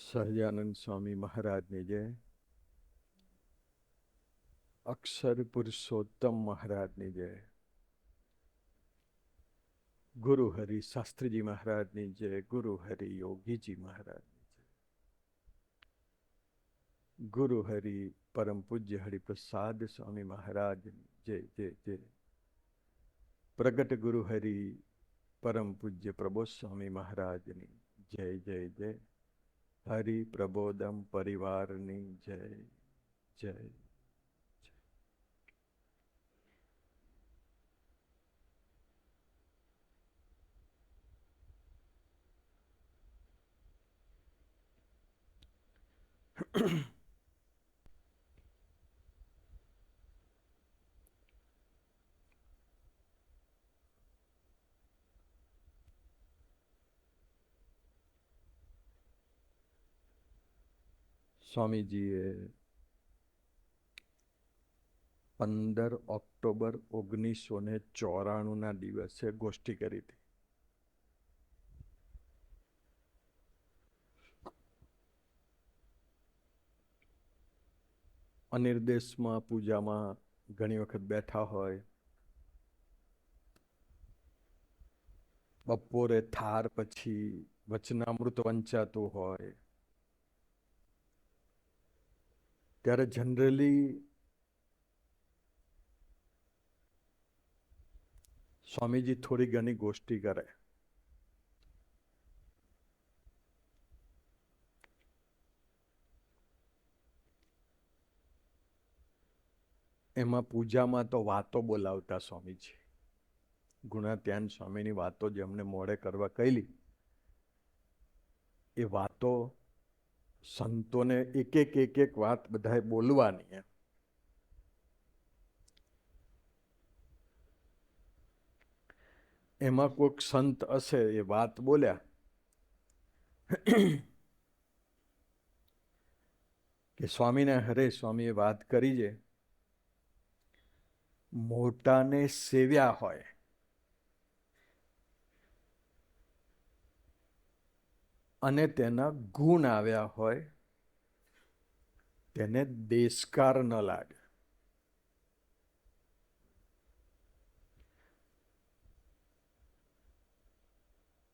સહજાનંદ સ્વામી મહારાજની જય. અક્ષર પુરુષોત્તમ મહારાજની જય. ગુરુ હરિ શાસ્ત્રીજી મહારાજની જય. ગુરુ હરિ યોગીજી મહારાજની જય. ગુરુ હરિ પરમ પૂજ્ય હરિપ્રસાદ સ્વામી મહારાજની જય જય જય. પ્રગટ ગુરુ હરિ પરમ પૂજ્ય પ્રબોધ સ્વામી મહારાજની જય જય જય. હરિ પ્રબોધમ પરિવારની જય જય. સ્વામીજીએ 15 ઓક્ટોબર 1994 દિવસે ગોષ્ઠી કરી હતી. અનિર્દેશમાં પૂજામાં ઘણી વખત બેઠા હોય, બપોરે થાર પછી વચનામૃત વંચાતું હોય, ત્યારે જનરલી સ્વામીજી થોડી ઘણી ગોષ્ઠી કરે. એમાં પૂજામાં તો વાતો બોલાવતા સ્વામીજી. ગુણાત્યાન સ્વામીની વાતો જે અમને મોડે કરવા કહેલી, એ વાતો સંતોને એક એક વાત બધાએ બોલવાની. એમાં કોઈક સંત હશે, એ વાત બોલ્યા કે સ્વામીને હરે સ્વામીએ વાત કરી છે, મોટાને સેવ્યા હોય અને તેના ગુણ આવ્યા હોય, તેને દેશકાર ન લાગે.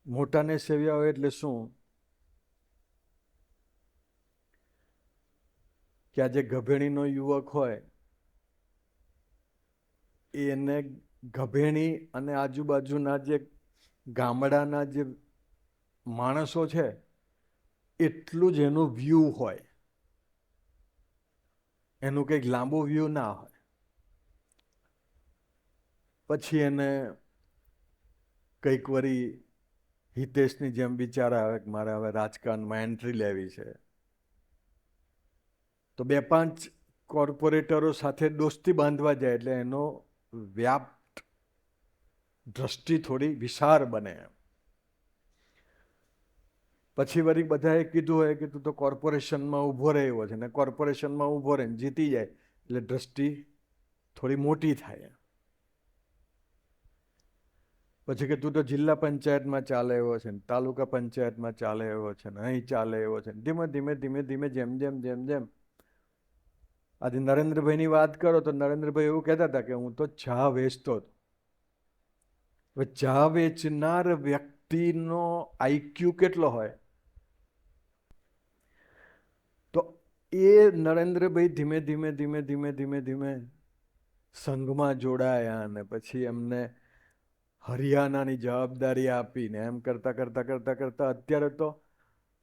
મોટાને સેવ્યા હોય એટલે શું? કે આજે ગભેણીનો યુવક હોય, એને ગભેણી અને આજુબાજુના જે ગામડાના જે માણસો છે, એટલું જ એનું વ્યૂ હોય. એનું કંઈક લાંબુ વ્યૂ ના હોય. પછી એને કંઈક વળી હિતેશની જેમ વિચાર આવે કે મારે હવે રાજકારણમાં એન્ટ્રી લેવી છે, તો 2-5 કોર્પોરેટરો સાથે દોસ્તી બાંધવા જાય એટલે એનો વ્યાપ્ત દ્રષ્ટિ થોડી વિશાળ બને. પછી વળી બધાએ કીધું હોય કે તું તો કોર્પોરેશનમાં ઊભો રહ્યો છે, ને કોર્પોરેશનમાં ઊભો રહીને જીતી જાય એટલે દ્રષ્ટિ થોડી મોટી થાય. પછી કે તું તો જિલ્લા પંચાયતમાં ચાલે એવો છે, ને તાલુકા પંચાયતમાં ચાલે એવો છે, ને અહીં ચાલે એવો છે. ધીમે ધીમે ધીમે ધીમે જેમ જેમ જેમ જેમ આજે નરેન્દ્રભાઈની વાત કરો તો નરેન્દ્રભાઈ એવું કહેતા હતા કે હું તો ચા વેચતો હતો. હવે ચા વેચનાર વ્યક્તિનો આઈક્યુ કેટલો હોય? તો એ નરેન્દ્રભાઈ ધીમે ધીમે ધીમે ધીમે ધીમે ધીમે સંઘમાં જોડાયા, અને પછી એમને હરિયાણાની જવાબદારી આપીને એમ કરતા કરતા કરતા કરતા અત્યારે તો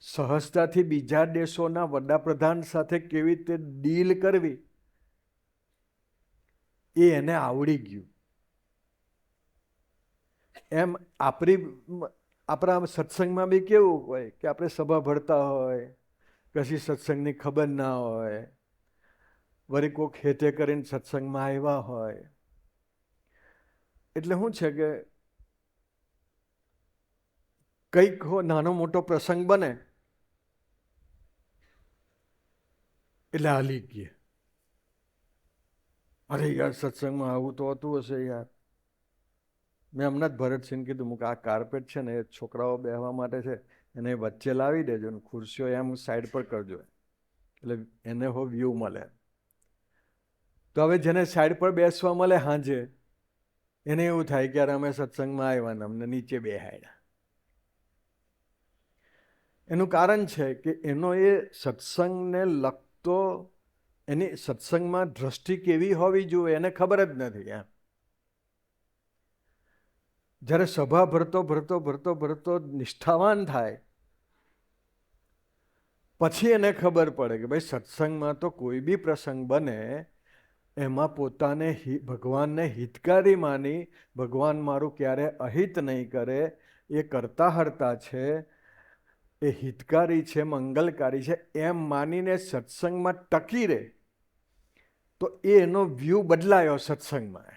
સહજતાથી બીજા દેશોના વડાપ્રધાન સાથે કેવી રીતે ડીલ કરવી એ એને આવડી ગયું. એમ આપણા સત્સંગમાં બી કેવું હોય કે આપણે સભા ભરતા હોય, કશી સત્સંગની ખબર ના હોય, વળી કોઈક હેતે કરીને સત્સંગમાં આવ્યા હોય, એટલે શું છે કે કંઈક નાનો મોટો પ્રસંગ બને એટલે હાલી ગયે. અરે યાર, સત્સંગમાં આવું તો હોતું હશે યાર. મેં હમણાં જ ભરતસિંહ કીધું, આ કાર્પેટ છે ને એ છોકરાઓ બેહવા માટે છે, એને વચ્ચે લાવી દેજો ને ખુરશીઓ એમ સાઈડ પર કરજો, એટલે એને હો વ્યૂ મળે. તો હવે જેને સાઈડ પર બેસવા મળે હાંજે, એને એવું થાય કે યાર અમે સત્સંગમાં આવ્યા ને અમને નીચે બેહાડ્યા. એનું કારણ છે કે એનો એ સત્સંગને લગતો એની સત્સંગમાં દ્રષ્ટિ કેવી હોવી જોઈએ એને ખબર જ નથી. એમ જ્યારે સભા ભરતો નિષ્ઠાવાન થાય પછી એને ખબર પડે કે ભાઈ સત્સંગમાં તો કોઈ બી પ્રસંગ બને એમાં પોતાને ભગવાનને હિતકારી માની, ભગવાન મારું ક્યારે અહિત નહીં કરે, એ કરતા હરતા છે, એ હિતકારી છે, મંગલકારી છે, એમ માનીને સત્સંગમાં ટકી રહે તો એનો વ્યૂ બદલાયો સત્સંગમાં.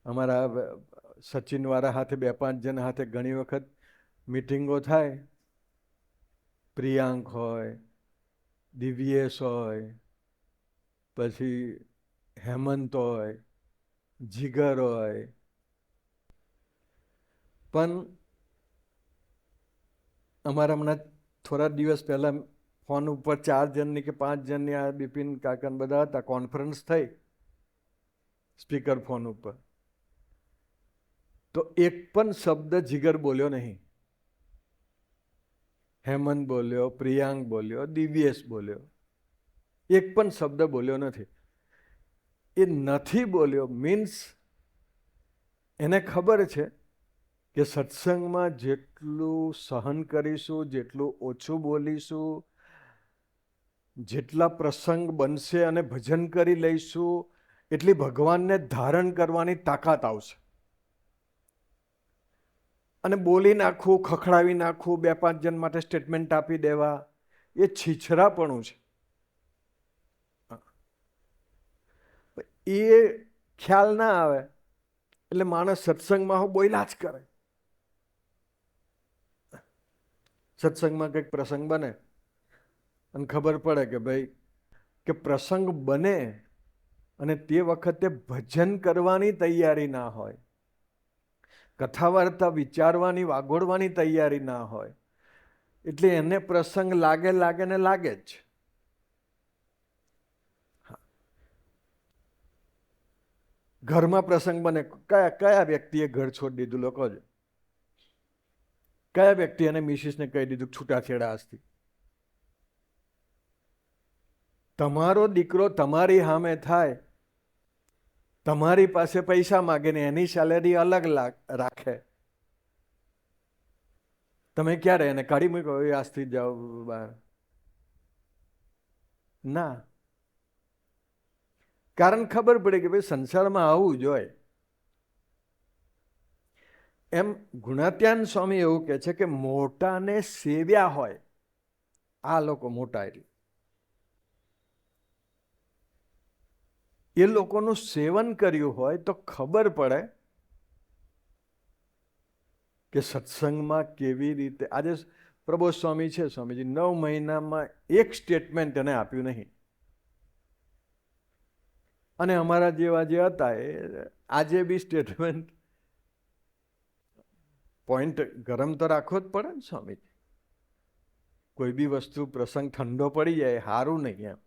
અમારા સચિનવાળા હાથે 2-5 જણ હાથે ઘણી વખત મીટિંગો થાય. પ્રિયાંક હોય, દિવ્યેશ હોય, પછી હેમંત હોય, જીગર હોય, પણ અમારા હમણાં થોડા દિવસ પહેલા ફોન ઉપર 4 જણની કે 5 જણની આ બિપિન કાકા બધા હતા, કોન્ફરન્સ થઈ સ્પીકર ફોન ઉપર. તો એક પણ શબ્દ જીગર બોલ્યો નહીં, હેમંત બોલ્યો, પ્રિયાંક બોલ્યો, દિવ્યેશ બોલ્યો, એક પણ શબ્દ બોલ્યો નથી. એ નથી બોલ્યો મીન્સ એને ખબર છે કે સત્સંગમાં જેટલું સહન કરીશું, જેટલું ઓછું બોલીશું, જેટલા પ્રસંગ બનશે અને ભજન કરી લઈશું એટલી ભગવાનને ધારણ કરવાની તાકાત આવશે. અને બોલી નાખવું, ખખડાવી નાખવું, 2-5 જણ માટે સ્ટેટમેન્ટ આપી દેવા, એ છીછરાપણું છે. એ ખ્યાલ ના આવે એટલે માણસ સત્સંગમાં બોલ્યા જ કરે. સત્સંગમાં કંઈક પ્રસંગ બને અને ખબર પડે કે ભાઈ કે પ્રસંગ બને અને તે વખતે ભજન કરવાની તૈયારી ના હોય, કથા વાર્તા વિચારવાની, વાગોડવાની તૈયારી ના હોય, એટલે એને પ્રસંગ લાગે ને લાગે જ. ઘરમાં પ્રસંગ બને, કયા વ્યક્તિએ ઘર છોડી દીધું લોકો જ? કયા વ્યક્તિ એને મિસિસને કહી દીધું છૂટાછેડા આજથી? તમારો દીકરો તમારી સામે થાય, તમારી પાસે પૈસા માગે ને એની સેલેરી અલગ રાખે, તમે ક્યારે એને કાઢી મૂકો આજથી જાઓ બહાર? ના. કારણ ખબર પડે કે ભાઈ સંસારમાં આવું જ હોય. એમ ગુણાત્યાન સ્વામી એવું કહે છે કે મોટાને સેવ્યા હોય, આ લોકો મોટા એટલે એ લોકોનું સેવન કર્યું હોય તો ખબર પડે કે સત્સંગમાં કેવી રીતે. આજે પ્રબોધ સ્વામી છે, સ્વામીજી 9 મહિનામાં એક સ્ટેટમેન્ટ એને આપ્યું નહીં. અને અમારા જેવા જે હતા એ આજે બી સ્ટેટમેન્ટ પોઈન્ટ ગરમ તો રાખવો જ પડે ને સ્વામીજી. કોઈ બી વસ્તુ પ્રસંગ ઠંડો પડી જાય સારું નહીં એમ.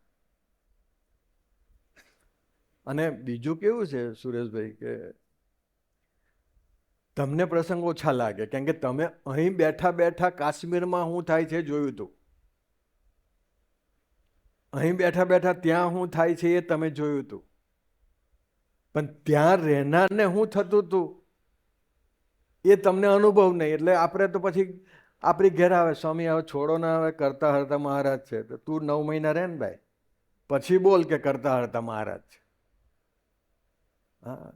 અને બીજું કેવું છે સુરેશભાઈ કે તમને પ્રસંગ ઓછા લાગે કેમ કે તમે અહીં બેઠા કાશ્મીરમાં શું થાય છે જોયું હતું, અહીં બેઠા ત્યાં શું થાય છે એ તમે જોયું હતું, પણ ત્યાં રહેનારને શું થતું હતું એ તમને અનુભવ નહીં. એટલે આપણે તો પછી આપણી ઘેર આવે, સ્વામી હવે છોડો ના આવે, કરતા હરતા મહારાજ છે, તો તું 9 મહિના રહે ને ભાઈ, પછી બોલ કે કરતા હરતા મહારાજ છે. હા,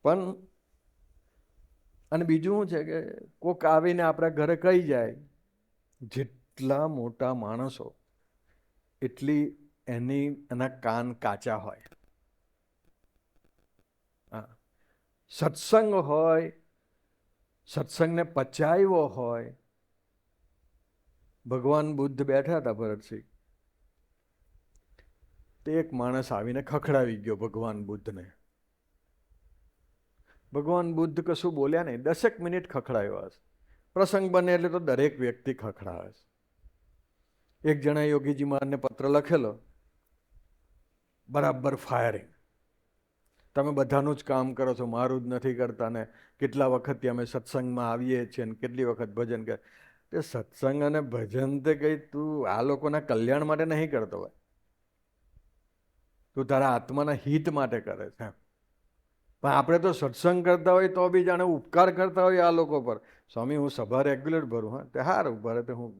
પણ અને બીજું શું છે કે કોક આવીને આપણા ઘરે કહી જાય, જેટલા મોટા માણસો એટલી એના કાન કાચા હોય. હા, સત્સંગ હોય, સત્સંગને પચાવ્યો હોય. ભગવાન બુદ્ધ બેઠા હતા ભરતસિંહ, તે એક માણસ આવીને ખખડાવી ગયો ભગવાન બુદ્ધને. ભગવાન બુદ્ધ કશું બોલ્યા નહીં, 10 મિનિટ ખખડાયો હશે. પ્રસંગ બને એટલે તો દરેક વ્યક્તિ ખખડાવે છે. એક જણા યોગીજી મહારાજને પત્ર લખેલો, બરાબર ફાયરિંગ, તમે બધાનું જ કામ કરો છો, મારું જ નથી કરતા ને કેટલા વખતથી અમે સત્સંગમાં આવીએ છીએ ને કેટલી વખત ભજન કરે. તે સત્સંગ અને ભજન તે કઈ તું આ લોકોના કલ્યાણ માટે નહીં કરતો હોય, તું તારા આત્માના હિત માટે કરે છે. પણ આપણે તો સત્સંગ કરતા હોય તો બી જાણે ઉપકાર કરતા હોય આ લોકો પર. સ્વામી હું સભા રેગ્યુલર ભરું, હા તે હારું ભરે, તે હું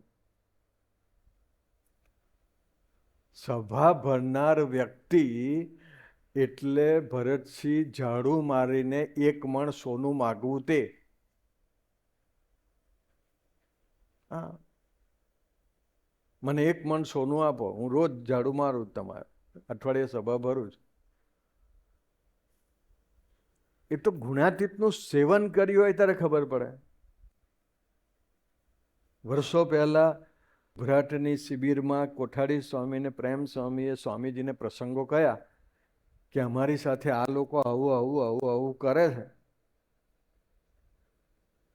સભા ભરનાર વ્યક્તિ એટલે ભરતસિંહ ઝાડુ મારીને 1 મણ સોનું માગવું તે. હા, મને 1 મણ સોનું આપો, હું રોજ ઝાડુ મારું, તમારે અઠવાડિયે સભા ભરું છું. એ તો ગુણાતીતનું સેવન કર્યું હોય ત્યારે ખબર પડે. વર્ષો પહેલા ભરાટની શિબિરમાં કોઠારી સ્વામીને પ્રેમ સ્વામીએ સ્વામીજીને પ્રસંગો કયા કે અમારી સાથે આ લોકો આવું આવું આવું આવું કરે છે.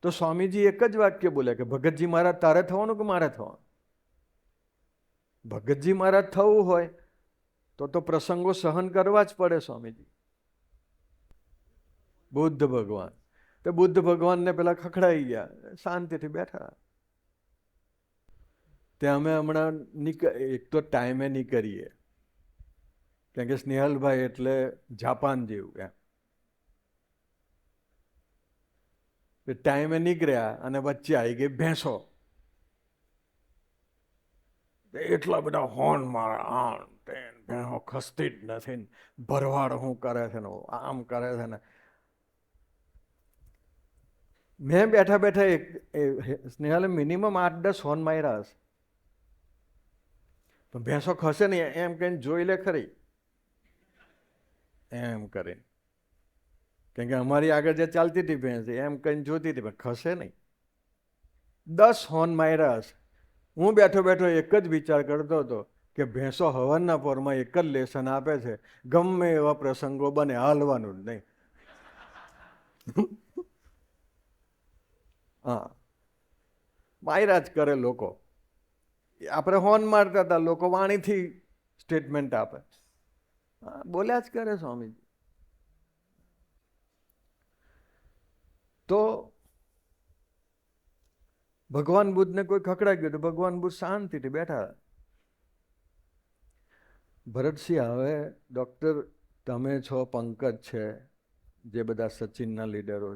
તો સ્વામીજી એક જ વાક્ય બોલ્યા કે ભગતજી મહારાજ તારે થવાનું કે મારે થવાનું? ભગતજી મહારાજ થવું હોય તો પ્રસંગો સહન કરવા જ પડે. સ્વામીજી બુદ્ધ ભગવાન, તો બુદ્ધ ભગવાનને પેલા ખખડાઈ ગયા, શાંતિથી બેઠા. તે અમે હમણાં એક તો ટાઈમે નીકળીએ, કારણ કે સ્નેહલભાઈ એટલે જાપાન જેવું એમ. ટાઈમે નીકળ્યા અને વચ્ચે આવી ગઈ ભેંસો. એટલા બધા હોર્ન મારે, આમ તેમ, ભેંસો ખસતી જ નથી, ભરવાડ શું કરે છે ને આમ કરે છે ને. મેં બેઠા બેઠા સ્નેહાલે મિનિમમ 8-10 હોર્ન માર્યા હશે. પણ ભેંસો ખસે નહીં એમ કહીને જોઈ લે ખરી, એમ કરીને. કારણ કે અમારી આગળ જે ચાલતી હતી ભેંસ એમ કહીને જોતી હતી, પણ ખસે નહીં. 10 હોર્ન માર્યા હશે. હું બેઠો બેઠો એક જ વિચાર કરતો હતો કે ભેંસો હવનના પોરમાં એક જ લેસન આપે છે, ગમે એવા પ્રસંગો બને હાલવાનું જ નહીં. હા, માયરા જ કરે લોકો. આપણે હોર્ન મારતા હતા, લોકો વાણીથી સ્ટેટમેન્ટ આપે. હા, બોલ્યા જ કરે સ્વામીજી. તો ભગવાન બુદ્ધને કોઈ ખખડાઈ ગયું તો ભગવાન બુદ્ધ શાંતિથી બેઠા. ભરતસિંહ, હવે ડૉક્ટર તમે છો, પંકજ છે, જે બધા સચિનના લીડરો,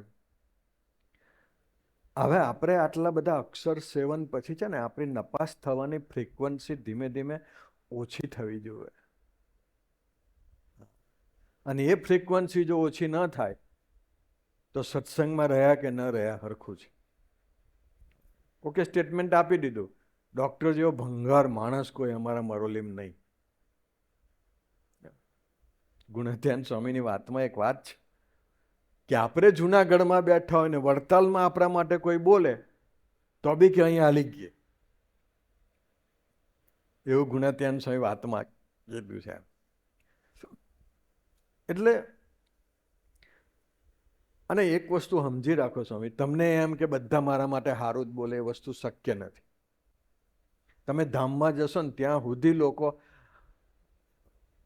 હવે આપણે આટલા બધા અક્ષર સેવન પછી છે ને આપણી નપાસ થવાની ફ્રીક્વન્સી ધીમે ધીમે ઓછી થવી જોઈએ. અને એ ફ્રીક્વન્સી જો ઓછી ન થાય તો સત્સંગમાં રહ્યા કે ન રહ્યા હરખું છે. ઓકે, સ્ટેટમેન્ટ આપી દીધું. ડૉક્ટર જેવો ભંગાર માણસ કોઈ અમારા મરોલીમ નહીં. ગુણધ્યાન સ્વામીની વાતમાં એક વાત છે કે આપણે જુનાગઢમાં બેઠા હોય ને વડતાલમાં આપણા માટે કોઈ બોલે તો બી કે અહીંયા હાલી ગયે, એવું ગુણધ્યાન સ્વામી વાતમાં કીધું છે. એટલે અને એક વસ્તુ સમજી રાખો સ્વામી, તમને એમ કે બધા મારા માટે સારું જ બોલે એ વસ્તુ શક્ય નથી. તમે ધામમાં જશો ને ત્યાં સુધી લોકો,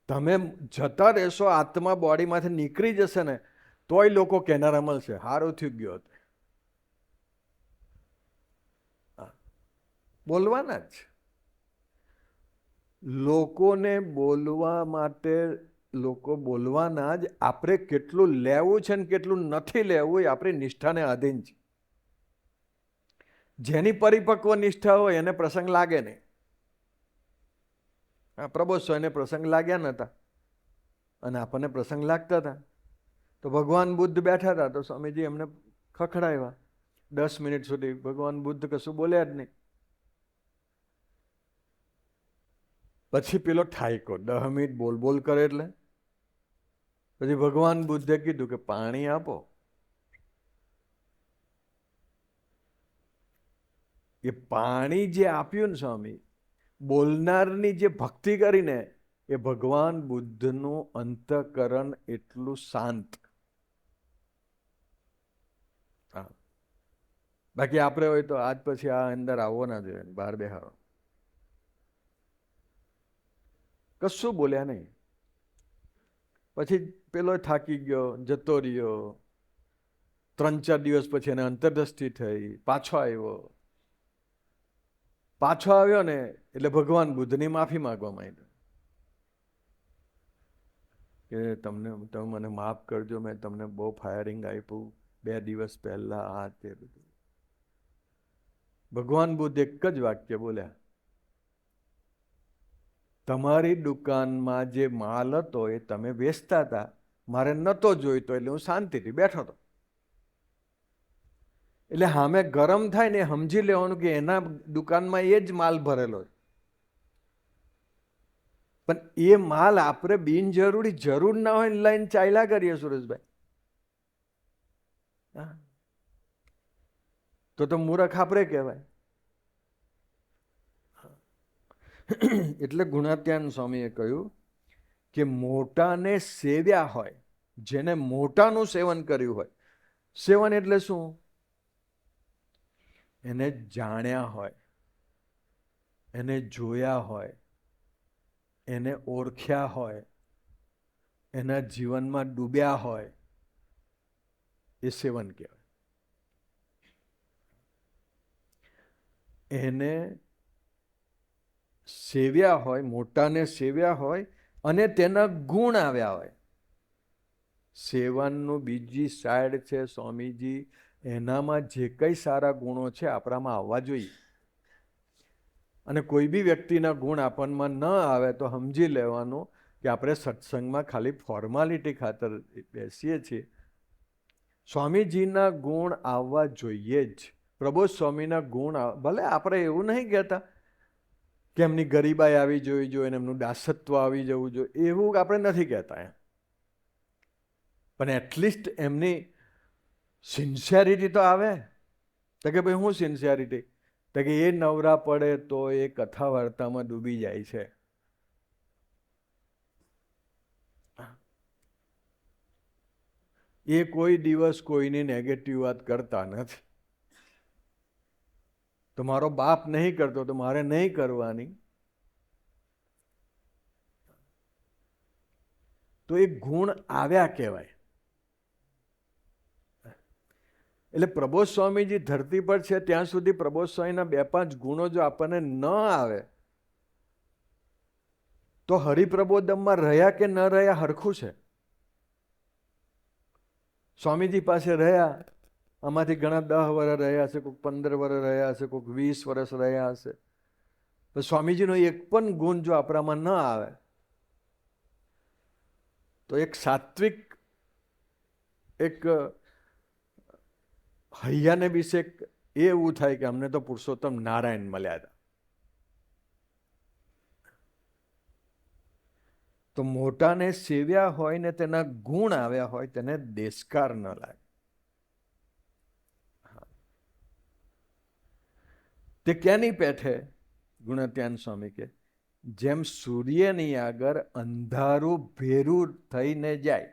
તમે જતા રહેશો, આત્મા બોડીમાંથી નીકળી જશે ને તોય લોકો કહેનારા મળશે સારું થયું ગયો હતો. બોલવાના જ લોકોને બોલવા માટે, લોકો બોલવાના જ. આપણે કેટલું લેવું છે ને કેટલું નથી લેવું એ આપણી નિષ્ઠાને આધીન છે. જેની પરિપક્વ નિષ્ઠા હોય એને પ્રસંગ લાગે નહીં. પ્રબોધ સ્વામીને પ્રસંગ લાગ્યા નતા અને આપણને પ્રસંગ લાગતા હતા. તો ભગવાન બુદ્ધ બેઠા હતા તો સ્વામીજી એમને ખખડાવ્યા. 10 મિનિટ સુધી ભગવાન બુદ્ધ કશું બોલ્યા જ નહીં. પછી પેલો ઠાયકો 10 મિનિટ બોલ બોલ કરે એટલે પછી ભગવાન બુદ્ધે કીધું કે પાણી આપો. એ પાણી જે આપ્યું ને સ્વામી, બોલનારની જે ભક્તિ કરીને, એ ભગવાન બુદ્ધનું અંતઃકરણ એટલું શાંત. બાકી આપણે હોય તો આજ પછી આ અંદર આવવો ના જોઈએ, બહાર બેહારો, કશું બોલ્યા નહીં. પછી પેલો થાકી ગયો, જતો રહ્યો. 3-4 દિવસ પછી એને અંતરદ્રષ્ટિ થઈ, પાછો આવ્યો ને એટલે ભગવાન બુદ્ધની માફી માંગવા માંડ્યો કે તમે મને માફ કરજો, મેં તમને બહુ ફાયરિંગ આપ્યું 2 દિવસ પહેલા, આ તે બધું. ભગવાન બુદ્ધ એક જ વાક્ય બોલ્યા, તમારી દુકાનમાં જે માલ હતો એ તમે વેચતા હતા, મારે નતો જોઈતો એટલે હું શાંતિથી બેઠો હતો. એટલે સામે ગરમ થાય ને સમજી લેવાનું કે એના દુકાનમાં એ જ માલ ભરેલો છે, પણ એ માલ આપણે બિનજરૂરી જરૂર ના હોય લઈને ચાલ્યા કરીએ સુરેશભાઈ, તો મૂર્ખ આપણે કહેવાય. એટલે ગુણાત્યાન સ્વામીએ કહ્યું કે મોટાને સેવ્યા હોય, જેને મોટાનું સેવન કર્યું હોય. સેવન એટલે શું? એને જાણ્યા હોય, એને જોયા હોય, એને ઓળખ્યા હોય, એના જીવનમાં ડૂબ્યા હોય, એ સેવન કહેવાય. એને સેવ્યા હોય, મોટાને સેવ્યા હોય અને તેના ગુણ આવ્યા હોય. સેવનનું બીજી સાઈડ છે સ્વામીજી, એનામાં જે કંઈ સારા ગુણો છે આપણામાં આવવા જોઈએ. અને કોઈ બી વ્યક્તિના ગુણ આપણમાં ન આવે તો સમજી લેવાનું કે આપણે સત્સંગમાં ખાલી ફોર્માલિટી ખાતર બેસીએ છીએ. સ્વામીજીના ગુણ આવવા જોઈએ જ. પ્રબોધ સ્વામીના ગુણ ભલે આપણે એવું નહીં કહેતા કે એમની ગરીબાઈ આવી જોવી જોઈએ, એમનું દાસત્વ આવી જવું જોઈએ, એવું આપણે નથી કહેતા એમ. પણ એટલીસ્ટ એમની સિન્સિયરિટી તો આવે. તો કે ભાઈ હું સિન્સિયરિટી? તો કે એ નવરા પડે તો એ કથા વાર્તામાં ડૂબી જાય છે. એ કોઈ દિવસ કોઈની નેગેટિવ વાત કરતા નથી. તો મારો બાપ નહીં કરતો તો મારે નહીં કરવાની. તો એ ગુણ આવ્યા કહેવાય. એટલે પ્રબોધ સ્વામીજી ધરતી પર છે ત્યાં સુધી પ્રબોધ સ્વામીના 2-5 ગુણો જો આપણને ન આવે તો હરિપ્રબોધમમાં રહ્યા કે ન રહ્યા હરખું છે. સ્વામીજી પાસે રહ્યા, આમાંથી ઘણા 10 વર્ષ રહ્યા હશે, કોઈક 15 વર્ષ રહ્યા હશે, કોઈક 20 વર્ષ રહ્યા હશે. તો સ્વામીજીનો એક પણ ગુણ જો આપણામાં ન આવે તો એક સાત્વિક, એક હૈયાને વિશે એવું થાય કે અમને તો પુરુષોત્તમ નારાયણ મળ્યા હતા. તો મોટાને સેવ્યા હોય ને તેના ગુણ આવ્યા હોય તેને દેશકાર ન લાગે. તે ક્યાંની પેઠે? ગુણાત્યાન સ્વામી કે જેમ સૂર્યની આગળ અંધારું ભેરું થઈને જાય.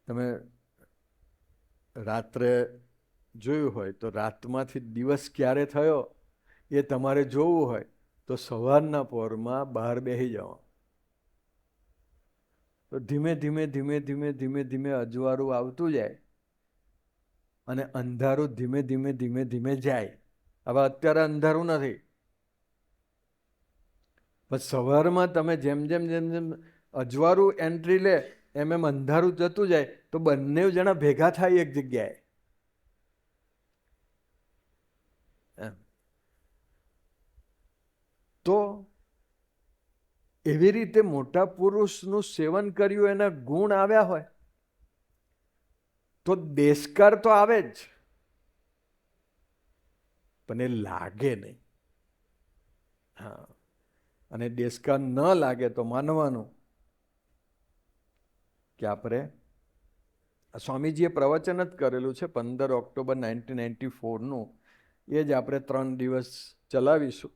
તમે રાત્રે જોયું હોય તો રાતમાંથી દિવસ ક્યારે થયો એ તમારે જોવું હોય તો સવારના પહોરમાં બહાર બેસી જાઓ. તો ધીમે ધીમે ધીમે ધીમે ધીમે ધીમે અજવાળું આવતું જાય અને અંધારું ધીમે ધીમે ધીમે ધીમે જાય. હવે અત્યારે અંધારું નથી, પણ સવારમાં તમે જેમ જેમ જેમ જેમ અજવાળું એન્ટ્રી લે એમ એમ અંધારું જતું જાય તો બંને જણા ભેગા થાય એક જગ્યાએ. તો એવી રીતે મોટા પુરુષનું સેવન કર્યું, એના ગુણ આવ્યા હોય તો દેશકાર તો આવે જ, પણ એ લાગે નહીં. હા, અને દેશકાર ન લાગે તો માનવાનું કે આપણે સ્વામીજીએ પ્રવચન જ કરેલું છે 15 ઓક્ટોબર 1994નું, એ જ આપણે 3 દિવસ ચલાવીશું.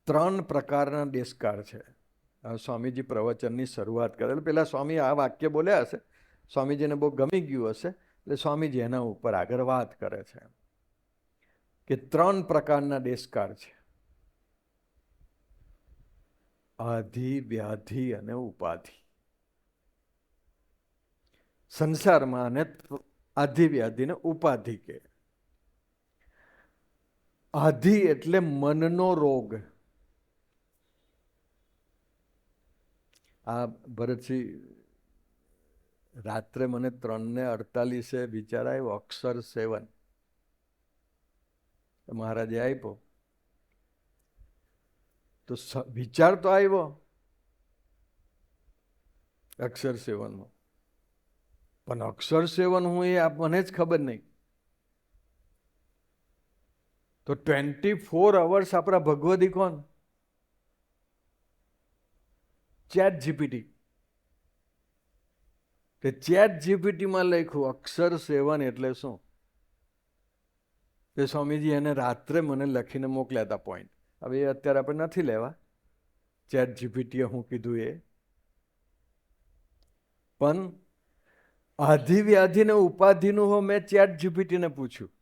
3 પ્રકારના દેશકાર છે. સ્વામીજી પ્રવચનની શરૂઆત કરેલ. પેલા સ્વામી આ વાક્ય બોલ્યા હશે, સ્વામીજીને બહુ ગમી ગયું હશે, એટલે સ્વામીજી એના ઉપર આગળ વાત કરે છે કે 3 પ્રકારના દેશકાળ છે: આધિ, વ્યાધિ અને ઉપાધિ. સંસારમાં આને આધિ, વ્યાધિ ને ઉપાધિ કે. આધિ એટલે મનનો રોગ. આ ભરતસિંહ, રાત્રે મને 3:48 વિચાર આવ્યો, અક્ષર 7 મહારાજે આપ્યો તો વિચાર તો આવ્યો અક્ષર 7 પણ અક્ષર 7 હું એ મને જ ખબર નહીં. તો 24 અવર્સ આપણા ભગવદી કોણ? Chat GPT. કે ચેટ જીપીટીમાં લખ્યું અક્ષર 7 એટલે શું? તે સ્વામીજી એને રાત્રે મને લખીને મોકલ્યા હતા પોઈન્ટ. હવે એ અત્યારે આપણે નથી લેવા, ચેટ જીપીટીએ હું કીધું એ. પણ આધિ, વ્યાધિ ને ઉપાધિનું હો મેં ચેટ જીપીટીને પૂછ્યું.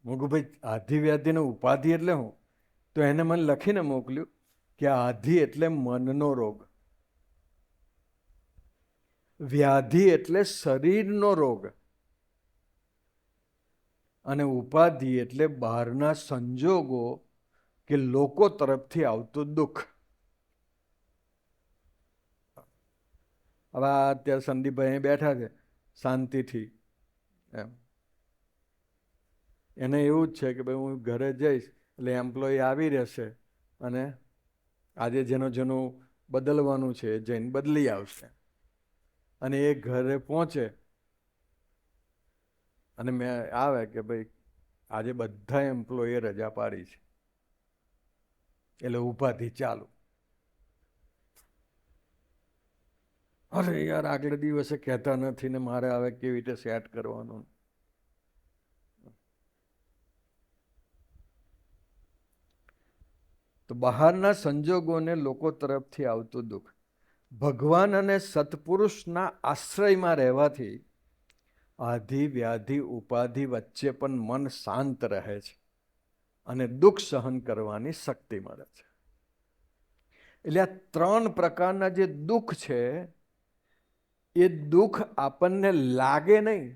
હું કહું ભાઈ આધિ, વ્યાધિ ને ઉપાધિ એટલે હું? તો એને મને લખીને મોકલ્યું કે આધિ એટલે મનનો રોગ, વ્યાધિ એટલે શરીરનો રોગ, અને ઉપાધિ એટલે બહારના સંજોગો કે લોકો તરફથી આવતું દુઃખ. હવે અત્યારે સંદીપભાઈ બેઠા છે શાંતિથી, એમ એને એવું જ છે કે ભાઈ હું ઘરે જઈશ એટલે એમ્પ્લોય આવી રહેશે અને આજે જેનું બદલવાનું છે એ જઈને બદલી આવશે. અને એ ઘરે પહોંચે અને મેં આવે કે ભાઈ આજે બધા એમ્પ્લોયે રજા પાડી છે એટલે ઉપાધિ ચાલુ. અરે યાર આગલે દિવસે કહેતા નથી ને મારે હવે કેવી રીતે સેટ કરવાનું. તો બહારના સંજોગોને લોકો તરફથી આવતું દુઃખ, ભગવાન અને સત્પુરુષના આશ્રયમાં રહેવાથી આધિ, વ્યાધિ, ઉપાધિ વચ્ચે પણ મન શાંત રહે છે અને દુઃખ સહન કરવાની શક્તિ મળે છે. એટલે આ 3 પ્રકારના જે દુઃખ છે એ દુઃખ આપણને લાગે નહીં,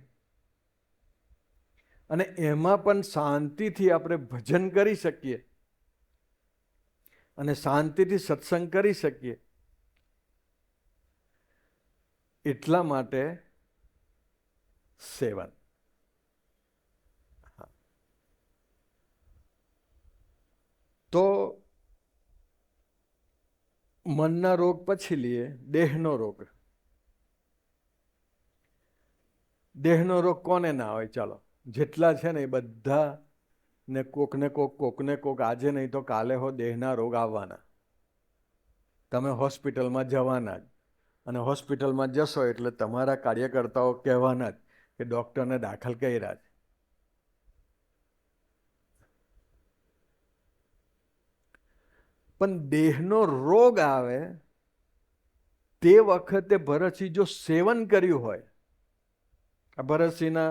અને એમાં પણ શાંતિથી આપણે ભજન કરી શકીએ અને શાંતિથી સત્સંગ કરી શકીએ. એટલા માટે 7. તો મનના રોગ પછી લઈએ દેહનો રોગ. દેહનો રોગ કોને ના હોય? ચાલો જેટલા છે ને એ બધા ને કોકને કોક આજે નહીં તો કાલે હો દેહના રોગ આવવાના. તમે હોસ્પિટલમાં જવાના જ, અને હોસ્પિટલમાં જશો એટલે તમારા કાર્યકર્તાઓ કહેવાના જ કે ડૉક્ટરને દાખલ કર્યા છે. પણ દેહનો રોગ આવે તે વખતે ભરતસિંહ જો સેવન કર્યું હોય, આ ભરતસિંહના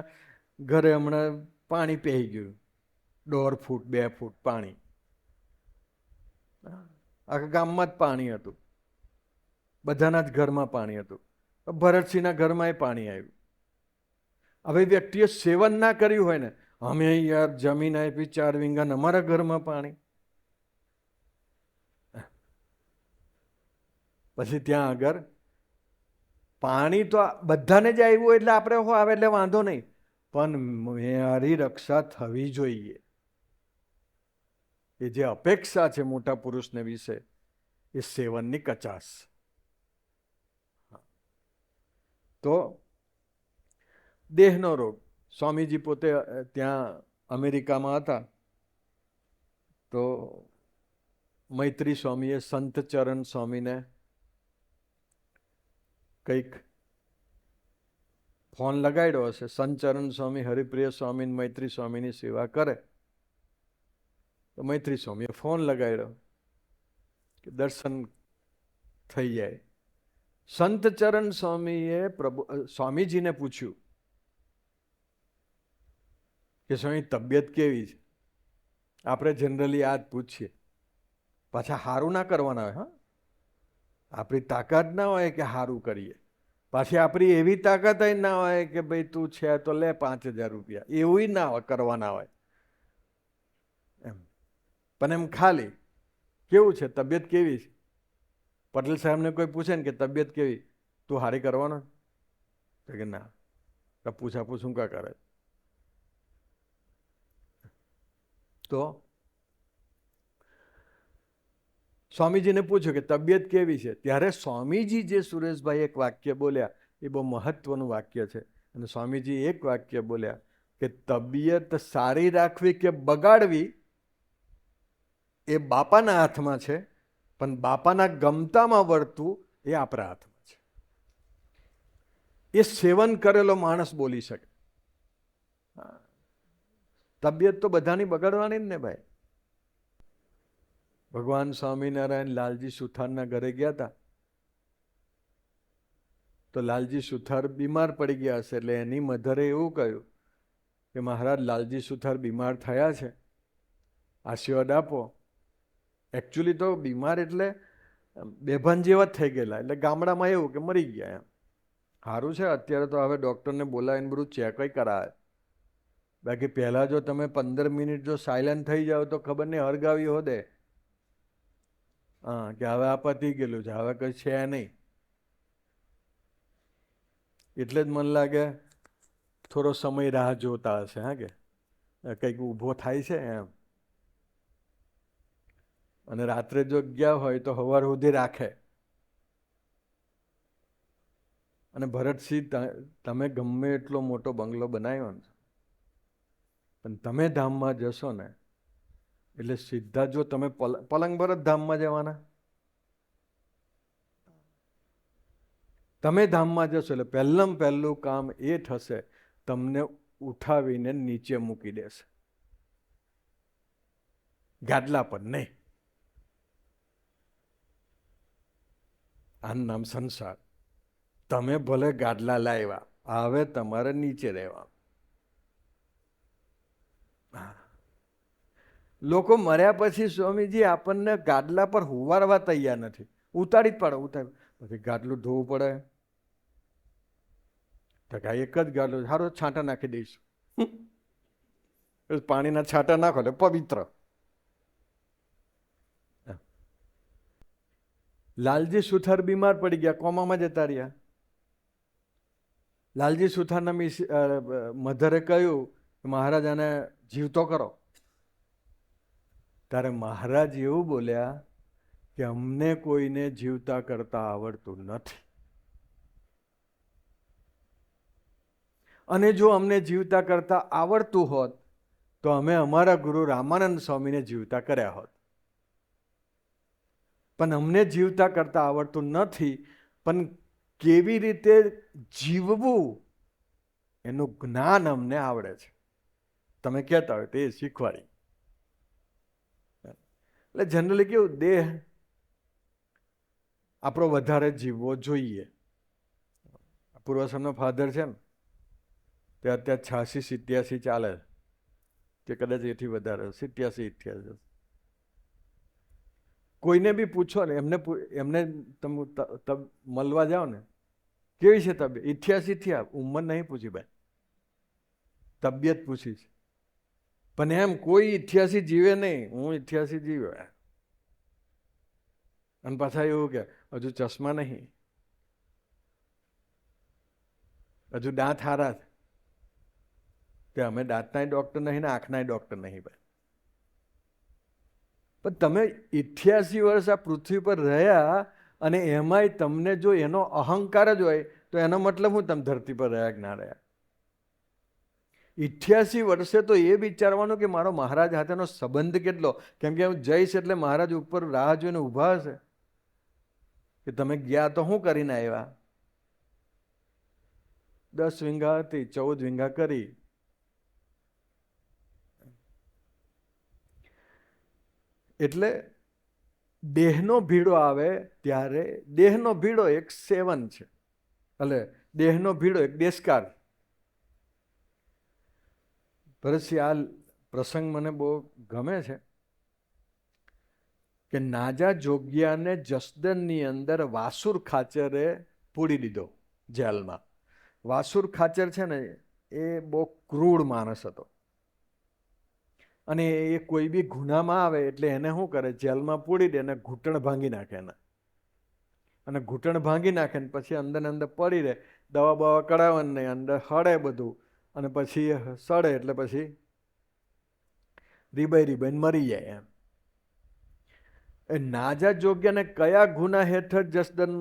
ઘરે હમણાં પાણી પેઈ ગયું, 1.5 ફૂટ 2 ફૂટ પાણી, આખા ગામમાં જ પાણી હતું, બધાના જ ઘરમાં પાણી હતું. ભરતસિંહના ઘરમાં એ પાણી આવ્યું. હવે વ્યક્તિએ સેવન ના કર્યું હોય ને, અમે યાર જમીન આપી 4 વીંગા, અમારા ઘરમાં પાણી. પછી ત્યાં આગળ પાણી તો બધાને જ આવ્યું એટલે આપણે હો આવે એટલે વાંધો નહીં, પણ મારી રક્ષા થવી જોઈએ. એ જે અપેક્ષા છે મોટા પુરુષને વિશે એ સેવનની કચાશ. તો દેહનો રોગ, સ્વામીજી પોતે ત્યાં અમેરિકામાં હતા તો મૈત્રી સ્વામીએ સંતચરણ સ્વામીને કંઈક ફોન લગાડ્યો હશે. સંતચરણ સ્વામી હરિપ્રિય સ્વામી મૈત્રી સ્વામીની સેવા કરે તો મૈત્રી સ્વામીએ ફોન લગાડ્યો કે દર્શન થઈ જાય. સંતચરણ સ્વામીએ સ્વામીજીને પૂછ્યું કે સ્વામી તબિયત કેવી છે? આપણે જનરલી આ જ પૂછીએ. પાછા સારું ના કરવાના હોય. હા, આપણી તાકાત ના હોય કે સારું કરીએ. પાછી આપણી એવી તાકાત ના હોય કે ભાઈ તું છે તો લે 5,000 રૂપિયા, એવું ના હોય કરવાના હોય એમ. પણ એમ ખાલી કેવું છે, તબિયત કેવી છે? પટેલ સાહેબને કોઈ પૂછે ને કે તબિયત કેવી, તું હારી કરવાનો? તો કે ના, પૂછાપૂછ શું કા કરે? તો સ્વામીજીને પૂછ્યું કે તબિયત કેવી છે? ત્યારે સ્વામીજી જે સુરેશભાઈ એક વાક્ય બોલ્યા એ બહુ મહત્વનું વાક્ય છે. અને સ્વામીજી એક વાક્ય બોલ્યા કે તબિયત સારી રાખવી કે બગાડવી એ બાપાના હાથમાં છે, પણ બાપાના ગમતામાં વર્તવું એ આપણા હાથમાં છે. એ સેવન કરેલો માણસ બોલી શકે. તબિયત તો બધાની બગાડવાની જ ને ભાઈ. ભગવાન સ્વામિનારાયણ લાલજી સુથારના ઘરે ગયા હતા, તો લાલજી સુથાર બીમાર પડી ગયા હશે, એટલે એની મધરે એવું કહ્યું કે મહારાજ લાલજી સુથાર બીમાર થયા છે, આશીર્વાદ આપો. એકચ્યુઅલી તો બીમાર એટલે બેભાન જેવા જ થઈ ગયેલા, એટલે ગામડામાં એવું કે મરી ગયા એમ. સારું છે અત્યારે તો હવે ડૉક્ટરને બોલાવીને બધું ચેકય કરાવે. બાકી પહેલાં જો તમે 15 મિનિટ જો સાયલન્ટ થઈ જાઓ તો ખબર નહીં હરગાવી હોદે. હા, કે હવે આ પતી ગયેલું છે, હવે કંઈ છે નહીં. એટલે જ મને લાગે થોડો સમય રાહ જોતા હશે. હા, કે કંઈક ઊભો થાય છે એમ. અને રાત્રે જો ગયા હોય તો સવાર સુધી રાખે. અને ભરતસિંહ, તમે ગમે એટલો મોટો બંગલો બનાવ્યો ને, પણ તમે ધામમાં જશો ને એટલે સીધા જો તમે પલંગ પર જ ધામમાં જવાના. તમે ધામમાં જશો એટલે પહેલું કામ એ થશે, તમને ઉઠાવીને નીચે મૂકી દેશે, ગાદલા પર નહીં. આનું નામ સંસાર. તમે ભલે ગાદલા લાવ્યા, હવે તમારે નીચે રહેવા. લોકો મર્યા પછી સ્વામીજી આપણને ગાદલા પર હુવારવા તૈયાર નથી. ઉતારી જ પડે, પછી ગાદલું ધોવું પડે. તો કાંઈ એક જ ગાદલું, સારો છાંટા નાખી દઈશું. પાણીના છાંટા નાખો એટલે પવિત્ર. લાલજી સુથાર બીમાર પડી ગયા, કોમામાં જતા રહ્યા. લાલજી સુથારના મધરે કહ્યું મહારાજ આને જીવતો કરો. ત્યારે મહારાજ એવું બોલ્યા કે અમને કોઈને જીવતા કરતા આવડતું નથી, અને જો અમને જીવતા કરતા આવડતું હોત તો અમે અમારા ગુરુ રામાનંદ સ્વામીને જીવતા કર્યા હોત. પણ અમને જીવતા કરતા આવડતું નથી, પણ કેવી રીતે જીવવું એનું જ્ઞાન અમને આવડે છે. તમે કહેતા હોય તો એ શીખવાડી. એટલે જનરલી કેવું, દેહ આપણો વધારે જીવવો જોઈએ. પૂર્વસરનો ફાધર છે ને, તે અત્યારે 86-87 ચાલે કે કદાચ એથી વધારે 87-88. કોઈને બી પૂછો ને, એમને તમે મળવા જાઓ ને, કેવી છે તબિયત? 88 થયા, ઉંમર નહીં પૂછી ભાઈ, તબિયત પૂછી છે. પણ એમ કોઈ 88 જીવે નહીં, હું 88 જીવ્યો. અને પાછા એવું કે હજુ ચશ્મા નહીં, હજુ દાંત હારા છે. કે અમે દાંતના ડૉક્ટર નહીં ને આંખના ડૉક્ટર નહીં ભાઈ. પણ તમે 88 વર્ષ આ પૃથ્વી પર રહ્યા, અને એમાંય તમને જો એનો અહંકાર જ હોય તો એનો મતલબ હું તમે ધરતી પર રહ્યા કે ના રહ્યા. 88 વર્ષે તો એ વિચારવાનું કે મારો મહારાજ સાથેનો સંબંધ કેટલો, કેમ કે હું જઈશ એટલે મહારાજ ઉપર રાહ જોઈને ઊભા હશે કે તમે ગયા તો શું કરીને આવ્યા. 10 વીંઘા હતી, 14 વીંઘા કરી. એટલે દેહનો ભીડો આવે ત્યારે, દેહનો ભીડો એક સેવન છે, એટલે દેહનો ભીડો એક દેશકાર. ભરતસિંહ, આ પ્રસંગ મને બહુ ગમે છે કે નાજા જોગ્યાને જસદનની અંદર વાસુર ખાચરે પૂરી દીધો જેલમાં. વાસુર ખાચર છે ને એ બહુ ક્રૂર માણસ હતો, અને એ કોઈ બી ગુનામાં આવે એટલે એને શું કરે, જેલમાં પૂરી દે અને ઘૂંટણ ભાંગી નાખે એના, અને ઘૂંટણ ભાંગી નાખે ને પછી અંદર ને અંદર પડી રહે, દવા બવા કરાવવાની નહીં, અંદર હળે બધું, અને પછી સડે એટલે પછી રીબાઈ મરી જાય એમ. એ નાજા જોગ્યાને કયા ગુના હેઠળ જસદન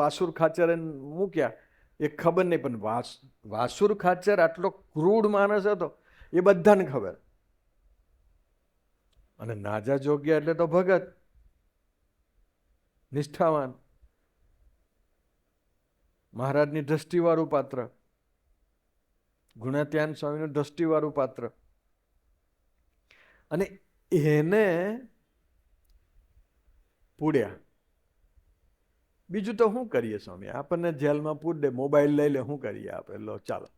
વાસુર ખાચરે મૂક્યા એ ખબર નહીં, પણ વાસુર ખાચર આટલો ક્રૂર માણસ હતો એ બધાને ખબર. અને નાજા જોગ્યા એટલે તો ભગત, નિષ્ઠાવાન, મહારાજની દ્રષ્ટિવાળું પાત્ર, ગુણાત્યાન સ્વામીનું દ્રષ્ટિવાળું પાત્ર. અને એને પૂડ્યા. બીજું તો શું કરીએ સ્વામી, આપણને જેલમાં પૂર દે, મોબાઈલ લઈ લે, શું કરીએ આપણે? લો ચાલો,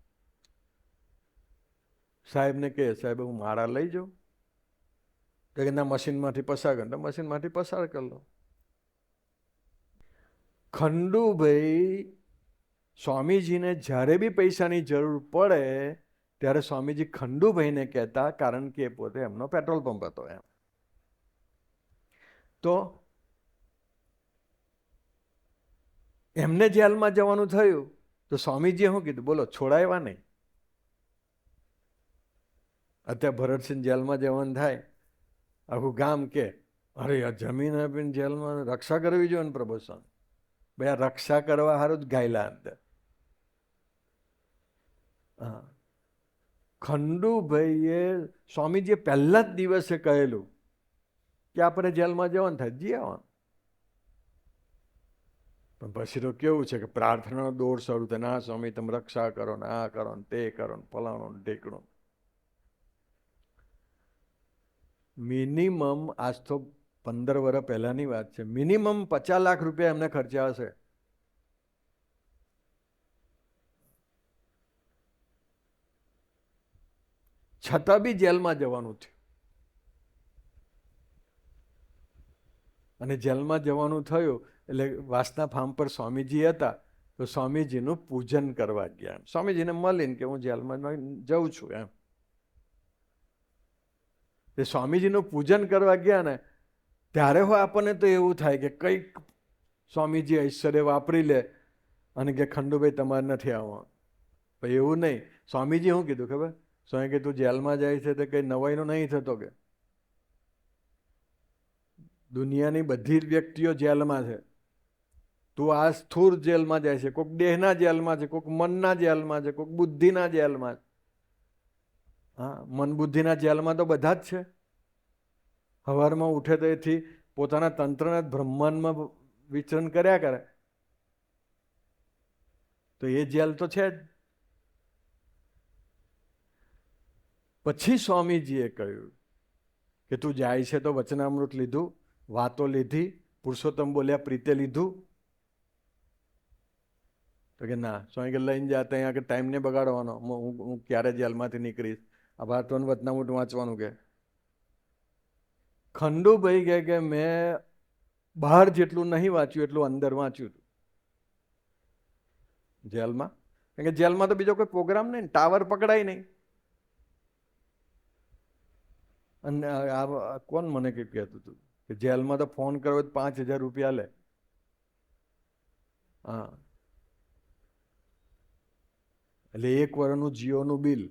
સાહેબને કહે, સાહેબ હું માળા લઈ જાઉં, તો કે ના, મશીનમાંથી પસાર કર, તો મશીનમાંથી પસાર કરી લો. ખંડુભાઈ સ્વામીજીને જ્યારે બી પૈસાની જરૂર પડે ત્યારે સ્વામીજી ખંડુભાઈને કહેતા, કારણ કે એ પોતે એમનો પેટ્રોલ પંપ હતો એમ. તો એમને જેલમાં જવાનું થયું તો સ્વામીજીએ શું કીધું બોલો, છોડાવ્યા નહીં. અત્યારે ભરતસિંહ જેલમાં જવાનું થાય, આખું ગામ કે અરે આ જમીન આપીને જેલમાં રક્ષા કરવી જોઈએ ને પ્રભુ સ્વામી. ભાઈ આ રક્ષા કરવા સારું જ ગાયલા અંદર. હા, ખંડુભાઈએ સ્વામીજીએ પહેલા જ દિવસે કહેલું કે આપણે જેલમાં જવાનું થાય, જી આવવાનું. પણ પછી તો કેવું છે કે પ્રાર્થનાનો દોર શરૂ થાય, ના સ્વામી તમે રક્ષા કરો ને આ કરો ને તે કરો ને ફલાણું ને ઢેકણું. મિનિમમ આજ તો 15 વર્ષ પહેલાની વાત છે, મિનિમમ 50 લાખ રૂપિયા એમને ખર્ચા હશે. છતાં બી જેલમાં જવાનું થયું. અને જેલમાં જવાનું થયું એટલે વાસના ફાર્મ પર સ્વામીજી હતા, તો સ્વામીજીનું પૂજન કરવા ગયા. સ્વામીજીને મળીને કે હું જેલમાં જઉં છું એમ. એ સ્વામીજીનું પૂજન કરવા ગયા ને ત્યારે આપણને તો એવું થાય કે કંઈક સ્વામીજી ઐશ્વર્ય વાપરી લે અને કે ખંડુભાઈ તમારે નથી આવવાનું. પણ એવું નહીં. સ્વામીજી શું કીધું ખબર? સ્વામી કે તું જેલમાં જાય છે તો કંઈ નવાઈનો નહીં થતો કે દુનિયાની બધી જ વ્યક્તિઓ જેલમાં છે. તું આ સ્થૂળ જેલમાં જાય છે, કોઈક દેહના જેલમાં છે, કોઈક મનના જેલમાં છે, કોઈક બુદ્ધિના જેલમાં છે. હા, મન બુદ્ધિના જેલમાં તો બધા જ છે. સવારમાં ઉઠે તો એથી પોતાના તંત્રના બ્રહ્માંડમાં વિચરણ કર્યા કરે, તો એ જેલ તો છે જ. પછી સ્વામીજીએ કહ્યું કે તું જાય છે તો વચનામૃત લીધું, વાતો લીધી, પુરુષોત્તમ બોલ્યા પ્રીતે લીધું? તો કે ના. સ્વામી કે લઈને જા, ત્યાં આગળ ટાઈમ નહીં બગાડવાનો, હું ક્યારે જેલમાંથી નીકળીશ, આ વાતોનું વચનામૃત વાંચવાનું. કે ખંડુભાઈ કહે કે મેં બહાર જેટલું નહીં વાંચ્યું એટલું અંદર વાંચ્યું હતું જેલમાં. કારણ કે જેલમાં તો બીજો કોઈ પ્રોગ્રામ નહીં, ટાવર પકડાય નહીં. અને આ કોણ મને કંઈક કહેતું હતું કે જેલમાં તો ફોન કરો તો 5,000 રૂપિયા લે. હા, એટલે 1 વર્ષનું જીઓનું બિલ.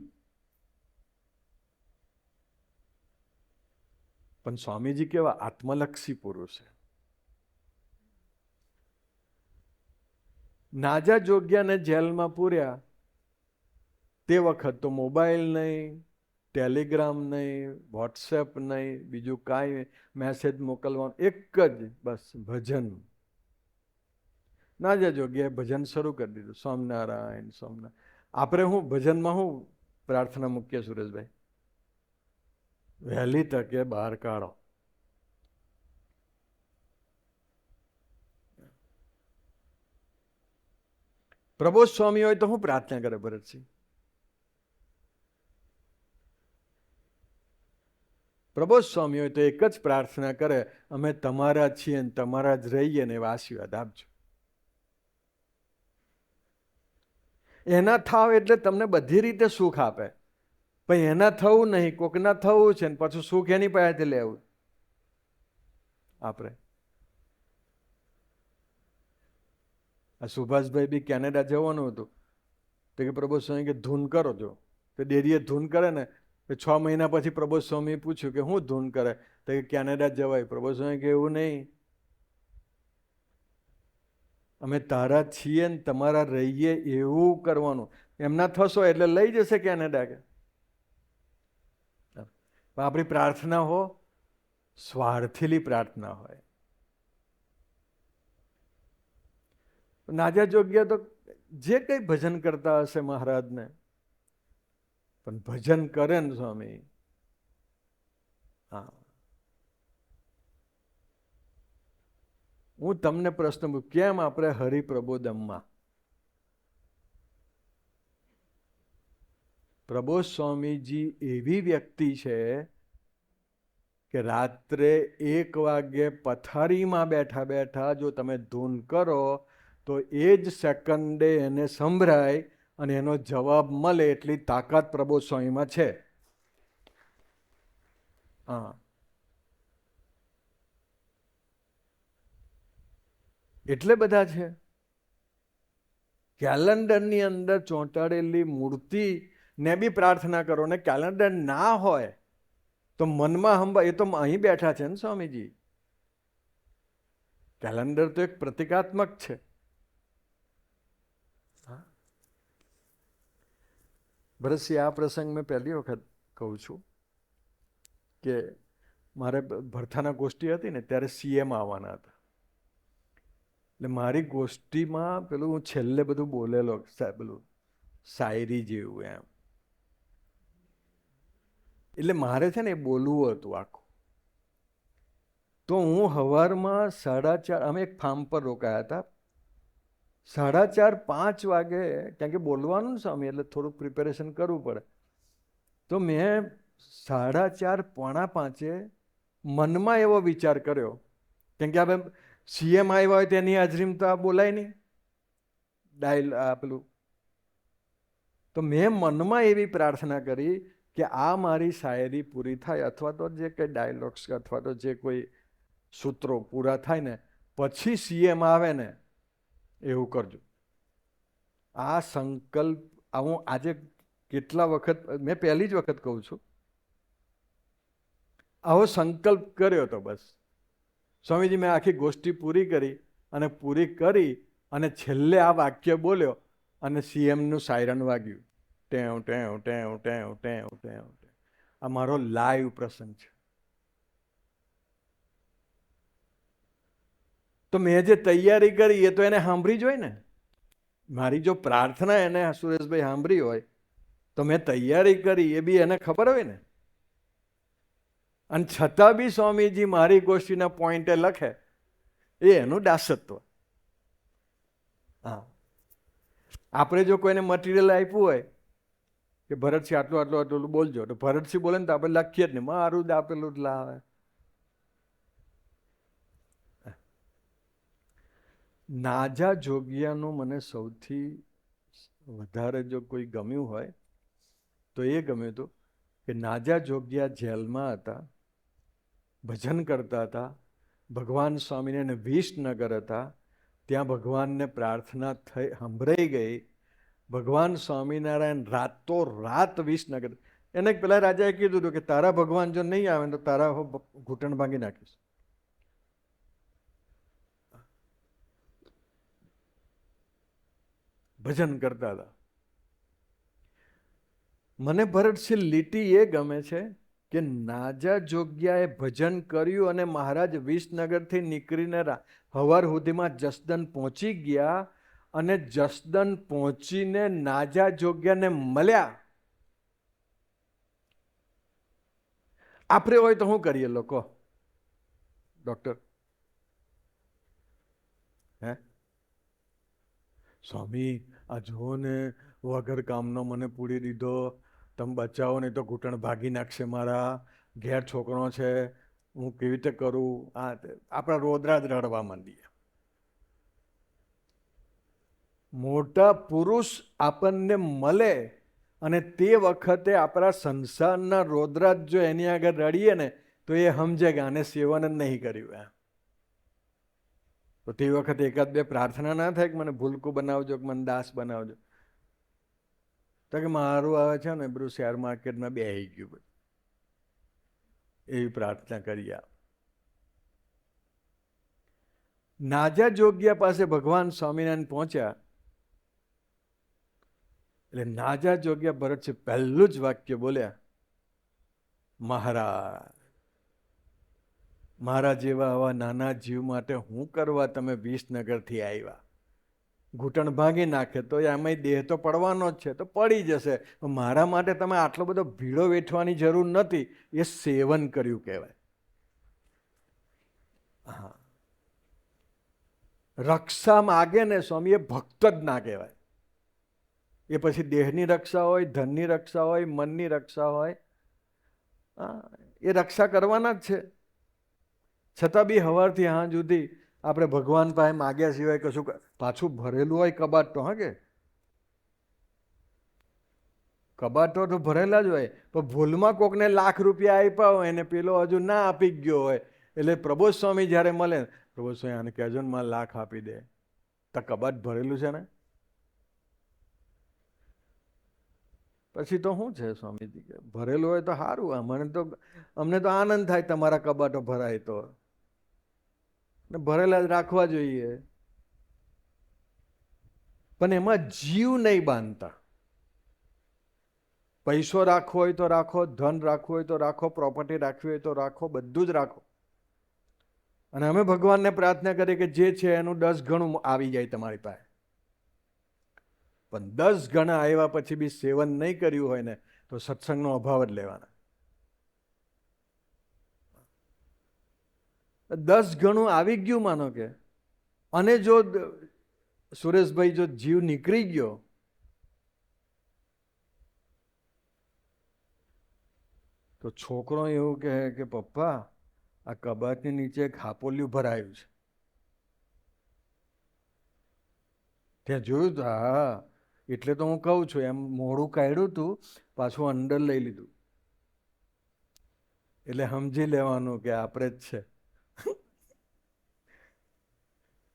પણ સ્વામીજી કેવા આત્મલક્ષી પુરુષ છે. નાજા જોગ્યાને જેલમાં પૂર્યા તે વખત તો મોબાઈલ નહીં, ટેલિગ્રામ નહીં, વોટ્સએપ નહીં, બીજું કાંઈ મેસેજ મોકલવાનું, એક જ બસ ભજન. નાજા જોગ્યાએ ભજન શરૂ કરી દીધું, સ્વામિનારાયણ સ્વામિનારાયણ. આપણે શું ભજનમાં શું પ્રાર્થના મૂકીએ સુરેશભાઈ? વહેલી તકે બહાર કાઢો. પ્રબોધ સ્વામી હોય તો હું પ્રાર્થના કરે ભરતસિંહ? પ્રબોધ સ્વામી હોય તો એક જ પ્રાર્થના કરે, અમે તમારા છીએ ને તમારા જ રહીએ ને એવા આશીર્વાદ આપજો. એના થાવ એટલે તમને બધી રીતે સુખ આપે, પણ એના થવું નહીં, કોકના થવું છે ને પાછું સુખ એની પાસેથી લેવું. આપણે આ સુભાષભાઈ બી કેનેડા જવાનું હતું, તો કે પ્રબોધ સ્વામી કે ધૂન કરો છો, તો ડેરીએ ધૂન કરે ને, 6 મહિના પછી પ્રબોધ સ્વામી પૂછ્યું કે હું ધૂન કરે, તો કે કેનેડા જવાય. પ્રબોધ સ્વામી કે એવું નહીં, અમે તારા છીએ ને તમારા રહીએ એવું કરવાનું. એમના થશો એટલે લઈ જશે કેનેડા. કે આપણી પ્રાર્થના હો સ્વાર્થીલી પ્રાર્થના હોય. નાજા જોગ્ય તો જે કઈ ભજન કરતા હશે મહારાજને, પણ ભજન કરે ને સ્વામી, હા. હું તમને પ્રશ્ન પૂછું, કેમ આપણે હરિપ્રબોધમમાં પ્રબોધ સ્વામીજી એવી વ્યક્તિ છે કે રાત્રે 1 વાગે પથારીમાં બેઠા બેઠા જો તમે ધૂન કરો તો એ જ સેકન્ડે એને સંભળાય અને એનો જવાબ મળે એટલી તાકાત પ્રબોધ સ્વામીમાં છે. હા, એટલે બધા છે. કેલેન્ડરની અંદર ચોંટાડેલી મૂર્તિ ને બી પ્રાર્થના કરો ને કેલેન્ડર ના હોય તો મનમાં હંભા, એ તો અહીં બેઠા છે ને સ્વામીજી. કેલેન્ડર તો એક પ્રતિકાત્મક છે. ભરતસિંહ, આ પ્રસંગ મેં પહેલી વખત કહું છું કે મારે ભરથાના ગોષ્ઠી હતી ને ત્યારે સીએમ આવવાના હતા. એટલે મારી ગોષ્ઠીમાં પેલું હું છેલ્લે બધું બોલેલો, પેલું શાયરી જેવું એમ. એટલે મારે છે ને એ બોલવું હતું આખું. તો હું સવારમાં 4:30, અમે એક ફાર્મ પર રોકાયા હતા, 4:30-5 વાગે, કારણ કે બોલવાનું ને સ્વામી એટલે થોડુંક પ્રિપેરેશન કરવું પડે. તો મેં 4:30-4:45 મનમાં એવો વિચાર કર્યો, કેમ કે આપણે સીએમ આવ્યા હોય તેની હાજરીમાં તો આ બોલાય નહીં, પેલું. તો મેં મનમાં એવી પ્રાર્થના કરી કે આ મારી શાયરી પૂરી થાય, અથવા તો જે કંઈ ડાયલોગ્સ અથવા તો જે કોઈ સૂત્રો પૂરા થાય ને પછી સીએમ આવે ને એવું કરજો. આ સંકલ્પ હું આજે કેટલા વખત, મેં પહેલી જ વખત કહું છું, આવો સંકલ્પ કર્યો હતો. બસ સ્વામીજી, મેં આખી ગોષ્ઠી પૂરી કરી અને છેલ્લે આ વાક્ય બોલ્યો અને સીએમનું સાયરન વાગ્યું, ટેવ ટેવ ટેવ ટેવ ટેવ ટેવ. આ મારો લાઈવ પ્રસંગ છે. તો મેં જે તૈયારી કરી એ તો એને સાંભળી જ હોય ને. મારી જો પ્રાર્થના એને સુરેશભાઈ સાંભળી હોય તો મેં તૈયારી કરી એ બી એને ખબર હોય ને. અને છતાં બી સ્વામીજી મારી ગોષ્ઠીના પોઈન્ટે લખે, એ એનું દાસત્વ. હા, આપણે જો કોઈને મટીરિયલ આપ્યું હોય કે ભરતસિંહ આટલું આટલું આટલું બોલજો, તો ભરતસિંહ બોલે ને તો આપણે લખીએ જ ને, મારું જ આપેલું જ લાવે. નાજા જોગિયાનું મને સૌથી વધારે જો કોઈ ગમ્યું હોય તો એ ગમ્યું હતું કે નાજા જોગિયા જેલમાં હતા, ભજન કરતા હતા, ભગવાન સ્વામીને અને વિસનગર હતા, ત્યાં ભગવાનને પ્રાર્થના થઈ, સંભળાઈ ગઈ. ભગવાન સ્વામિનારાયણ રાતો રાત વિસનગર, એને પેલા રાજાએ કીધું હતું કે તારા ભગવાન જો નહીં આવે તો તારા ઘૂંટણ ભાંગી નાખીશ. ભજન કરતા હતા. મને ભરતસિંહ લીટી એ ગમે છે કે નાજા જોગ્યાએ ભજન કર્યું અને મહારાજ વિસનગરથી નીકળીને હવાર સુધીમાં જસદન પહોંચી ગયા અને જસદન પહોંચીને નાજા જોગ્યાને મળ્યા. આપણે હોય તો શું કરીએ લોકો? ડોક્ટર, હે સ્વામી આ જુઓ ને, વગર કામનો મને પૂરી દીધો, તમે બચાવો નહીં તો ઘૂંટણ ભાગી નાખશે મારા, ઘેર છોકરો છે, હું કેવી રીતે કરું, આપણા રોદરા જ રડવા માંડીએ. મોટા પુરુષ આપણને મળે અને તે વખતે આપણા સંસારના રોદરા જો એની આગળ રડીએ ને તો એ સમજે કે આને સેવન જ નહીં કર્યું એમ. તો તે વખતે એકાદ બે પ્રાર્થના ના થાય કે મને ભૂલકું બનાવજો, કે મને દાસ બનાવજો. તો કે મારું આવે છે ને બધું શેર માર્કેટમાં બેસી ગયું બધું. એવી પ્રાર્થના કરી. નાજા જોગ્યા પાસે ભગવાન સ્વામિનારાયણ પહોંચ્યા એટલે નાજા જોગ્યા ભરતસિંહ પહેલું જ વાક્ય બોલ્યા, મહારાજ, મારા જેવા આવા નાના જીવ માટે હું કરવા તમે વિસનગરથી આવ્યા? ઘૂંટણ ભાંગી નાખે તો એમાંય દેહ તો પડવાનો જ છે, તો પડી જશે. મારા માટે તમે આટલો બધો ભીડો વેઠવાની જરૂર નથી. એ સેવન કર્યું કહેવાય. હા, રક્ષા માગે ને સ્વામી, એ ભક્ત જ ના કહેવાય. એ પછી દેહની રક્ષા હોય, ધનની રક્ષા હોય, મનની રક્ષા હોય, એ રક્ષા કરવાના જ છે. છતાં બી સવારથી હાંજ સુધી આપણે ભગવાન પાસે માગ્યા સિવાય કશું, પાછું ભરેલું હોય કબાટ તો, હા, કે કબાટો તો ભરેલા જ હોય, પણ ભૂલમાં કોકને લાખ રૂપિયા આપ્યા હોય ને પેલો હજુ ના આપી ગયો હોય, એટલે પ્રબોધ સ્વામી જ્યારે મળે, પ્રબોધ સ્વામી આને કહેજો ને મને લાખ આપી દે, તો કબાટ ભરેલું છે ને. પછી તો શું છે સ્વામીજી કે ભરેલું હોય તો સારું. અમને તો આનંદ થાય તમારા કબાટો ભરાય તો, ભરેલા જ રાખવા જોઈએ. પણ એમાં જીવ નહીં બાંધતા. પૈસો રાખવો હોય તો રાખો, ધન રાખવું હોય તો રાખો, પ્રોપર્ટી રાખવી હોય તો રાખો, બધું જ રાખો. અને અમે ભગવાનને પ્રાર્થના કરીએ કે જે છે એનું 10 ગણું આવી જાય તમારી પાસે. પણ 10 ગણા આવ્યા પછી બી સેવન નહીં કર્યું હોય ને તો સત્સંગનો અભાવ જ લેવાના. 10 ગણું આવી ગયું માનો કે, અને જો સુરેશભાઈ જો જીવ નીકળી ગયો તો છોકરો એવું કહે કે પપ્પા આ કબાટની નીચે ખાપોલિયું ભરાયું છે. ત્યાં જોયું તો, હા, એટલે તો હું કહું છું, એમ મોઢું કાઢ્યું હતું, પાછું અંદર લઈ લીધું. એટલે સમજી લેવાનું કે આપણે જ છે.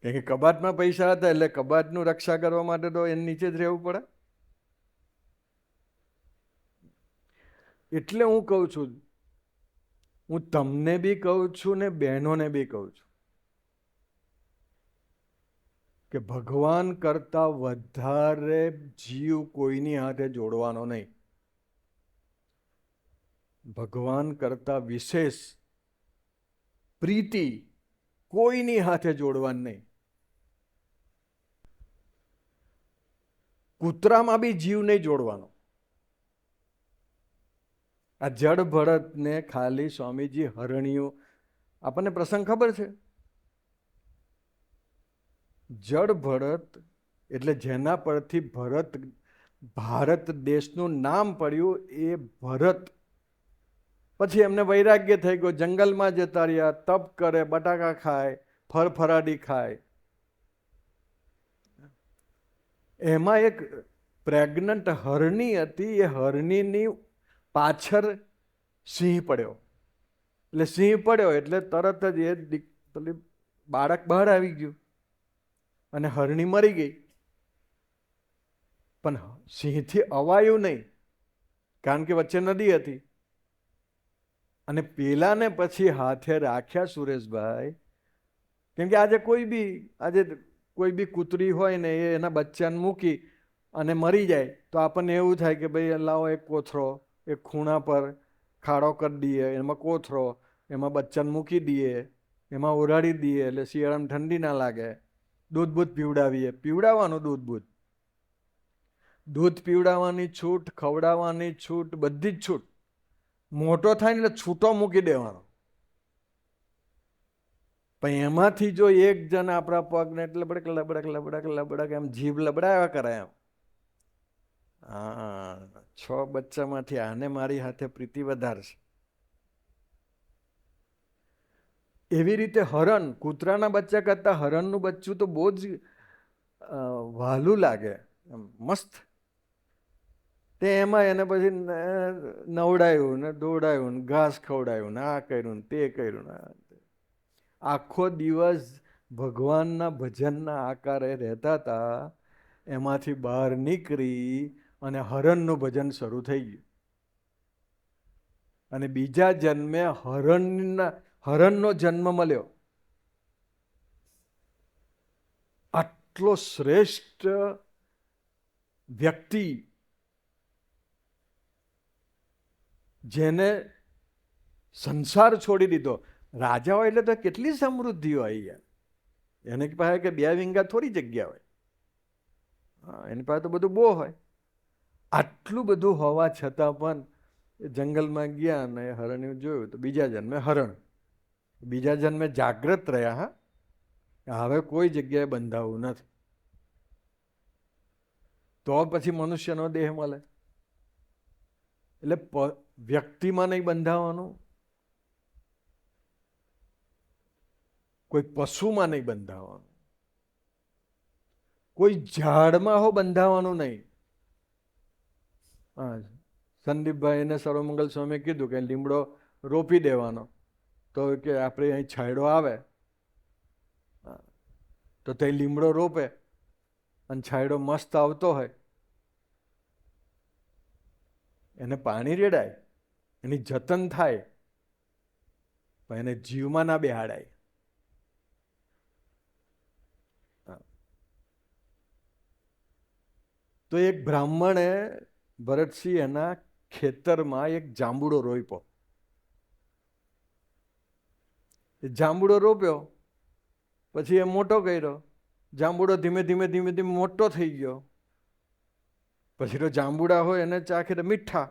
કારણ કે કબાટમાં પૈસા હતા એટલે કબાટનું રક્ષા કરવા માટે તો એની નીચે જ રહેવું પડે. એટલે હું કહું છું, હું તમને બી કહું છું ને બહેનોને બી કહું છું કે ભગવાન કરતા વધારે જીવ કોઈની હાથે જોડવાનો નહીં. ભગવાન કરતા વિશેષ પ્રીતિ કોઈની હાથે જોડવાની નહીં. કૂતરામાં બી જીવ નહીં જોડવાનો. આ જડ ભરતને ખાલી સ્વામીજી હરણિયું, આપણને પ્રસંગ ખબર છે. જડ ભરત એટલે જેના પરથી ભારત દેશનું નામ પડ્યું, એ ભરત. પછી એમને વૈરાગ્ય થઈ ગયો, જંગલમાં જતા રહ્યા, તપ કરે, બટાકા ખાય, ફરફરાડી ખાય. એમાં એક પ્રેગ્નન્ટ હરણી હતી, એ હરણીની પાછળ સિંહ પડ્યો. એટલે સિંહ પડ્યો એટલે તરત જ એ બાળક બહાર આવી ગયું અને હરણી મરી ગઈ. પણ સિંહથી અવાયું નહીં, કારણ કે વચ્ચે નદી હતી. અને પેલાને પછી હાથે રાખ્યા સુરેશભાઈ, કેમ કે આજે કોઈ બી કૂતરી હોય ને એ એના બચ્ચાને મૂકી અને મરી જાય તો આપણને એવું થાય કે ભાઈ લાવો એક કોથળો, એક ખૂણા પર ખાડો કરી દઈએ, એમાં કોથળો, એમાં બચ્ચાને મૂકી દઈએ, એમાં ઓરાડી દઈએ, એટલે શિયાળામાં ઠંડી ના લાગે. દૂધ બૂધ પીવડાવીએ, પીવડાવવાનું દૂધ પીવડાવવાની છૂટ, ખવડાવવાની છૂટ, બધી જ છૂટ. મોટો થાય ને એટલે છૂટો મૂકી દેવાનો. પણ એમાંથી જો એક જણ આપણા પગને એટલે લબડક લબડક લબડક લબડક એમ જીભ લબડાવ્યા કરે એમ, હા, 6 બચ્ચામાંથી આને મારી હાથે પ્રીતિ વધારશે. એવી રીતે હરણ, કૂતરાના બચ્ચા કરતાં હરણનું બચ્ચું તો બહુ જ વહાલું લાગે, મસ્ત. તે એમાં એને પછી નવડાયું ને દોડાયું ને ઘાસ ખવડાયું ને આ કર્યું ને તે કર્યું ને આખો દિવસ ભગવાનના ભજનના આકારે રહેતા હતા. એમાંથી બહાર નીકળી અને હરણનું ભજન શરૂ થઈ ગયું. અને બીજા જન્મે હરણનો જન્મ મળ્યો. આટલો શ્રેષ્ઠ વ્યક્તિ, જેને સંસાર છોડી દીધો. રાજા હોય એટલે તો કેટલી સમૃદ્ધિ હોય. એને પાસે કે 2 વીંગા થોડી જગ્યા હોય. હા, એની પાસે તો બધું બહુ હોય. આટલું બધું હોવા છતાં પણ જંગલમાં ગયા અને હરણ જોયું તો બીજા જન્મે હરણ. બીજા જન્મે જાગ્રત રહ્યા. હા, હવે કોઈ જગ્યાએ બંધાવું નથી. તો પછી મનુષ્યનો દેહ મળે. એટલે વ્યક્તિમાં નહીં બંધાવાનું, કોઈ પશુમાં નહીં બંધાવાનું, કોઈ ઝાડમાં હો બંધાવાનું નહીં. હા, સંદીપભાઈને સર્વમંગલ સ્વામીએ કીધું કે લીમડો રોપી દેવાનો. તો કે આપણે અહીં છાંયડો આવે તો તે લીમડો રોપે અને છાંયડો મસ્ત આવતો હોય, એને પાણી રેડાય, એની જતન થાય, પણ એને જીવમાં ના બેહાડાય. તો એક બ્રાહ્મણે ભરતસિંહ એના ખેતરમાં એક જાંબુડો રોપ્યો. જાંબુડો રોપ્યો પછી એ મોટો કર્યો. જાંબુડો ધીમે ધીમે ધીમે ધીમે મોટો થઈ ગયો. પછી તો જાંબુડા હોય એને ચાખે તો મીઠા.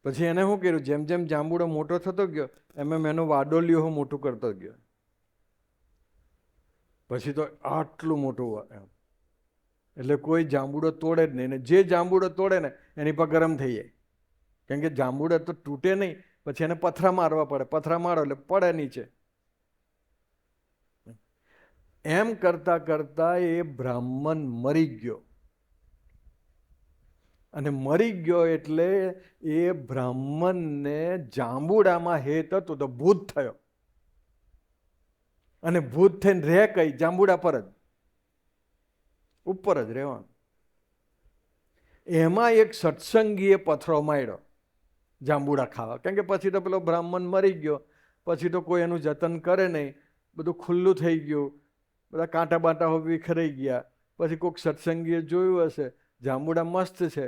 પછી એને શું કર્યું, જેમ જેમ જાંબુડો મોટો થતો ગયો એમ એમ એનું વાડોલિયું મોટું કરતો ગયો. પછી તો આટલું મોટું, એટલે કોઈ જાંબુડો તોડે જ નહીં. ને જે જાંબુડો તોડે ને એની પર ગરમ થઈ જાય. કેમ કે જાંબુડો તો તૂટે નહીં. પછી એને પથરા મારવા પડે. પથરા મારો એટલે પડે નીચે. એમ કરતા કરતા એ બ્રાહ્મણ મરી ગયો. અને મરી ગયો એટલે એ બ્રાહ્મણને જાંબુડામાં હેત હતું તો ભૂત થયો. અને ભૂત થઈને રહે કઈ જાંબુડા પર જ, ઉપર જ રહેવાનું. એમાં એક સત્સંગીએ પથરો માર્યો જાંબુડા ખાવા. કેમ કે પછી તો પેલો બ્રાહ્મણ મરી ગયો, પછી તો કોઈ એનું જતન કરે નહીં, બધું ખુલ્લું થઈ ગયું, બધા કાંટા બાંટા વિખરાઈ ગયા. પછી કોઈક સત્સંગીએ જોયું હશે જાંબુડા મસ્ત છે,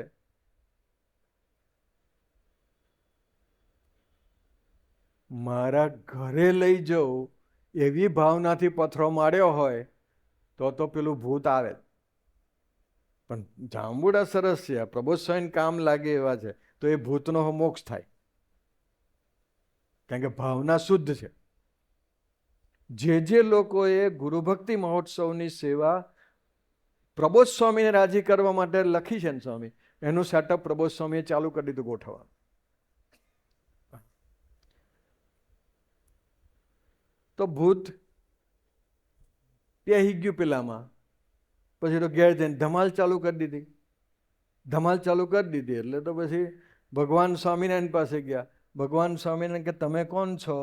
મારા ઘરે લઈ જવું એવી ભાવનાથી પથરો માર્યો હોય તો પેલું ભૂત આવે. પણ જાંબુડા સરસ છે, પ્રબોધ સ્વામીને કામ લાગે એવા છે, તો એ ભૂતનો મોક્ષ થાય. કારણ કે ભાવના શુદ્ધ છે. જે લોકોએ ગુરુભક્તિ મહોત્સવની સેવા પ્રબોધ સ્વામીને રાજી કરવા માટે લખી છે ને સ્વામી, એનું સેટઅપ પ્રબોધ સ્વામીએ ચાલુ કરી દીધું ગોઠવવાનું. તો ભૂત પેહી ગયું પેલામાં. પછી તો ઘેર જઈને ધમાલ ચાલુ કરી દીધી. ધમાલ ચાલુ કરી દીધી એટલે તો પછી ભગવાન સ્વામિનારાયણ પાસે ગયા. ભગવાન સ્વામિનારાયણ કે તમે કોણ છો?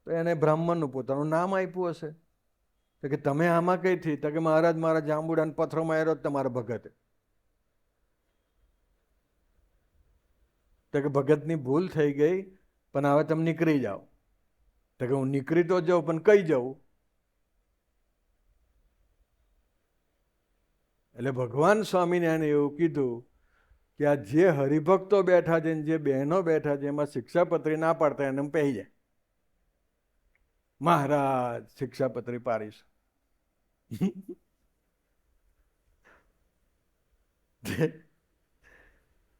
તો એને બ્રાહ્મણનું પોતાનું નામ આપ્યું હશે. તો કે તમે આમાં કઈથી? તો કે મહારાજ મારા જાંબુડાને પથ્થરો માર્યો તમારા ભગતે. તો કે ભગતની ભૂલ થઈ ગઈ, પણ હવે તમે નીકળી જાઓ. તો કે હું નીકળી તો જાઉં પણ કઈ જાઉં? એટલે ભગવાન સ્વામિનારાયણે એવું કીધું કે આ જે હરિભક્તો બેઠા છે, જે બહેનો બેઠા છે, એમાં શિક્ષાપત્રી ના પાડતા એને પહેરી જાય. મહારાજ શિક્ષાપત્રી પાડીશ.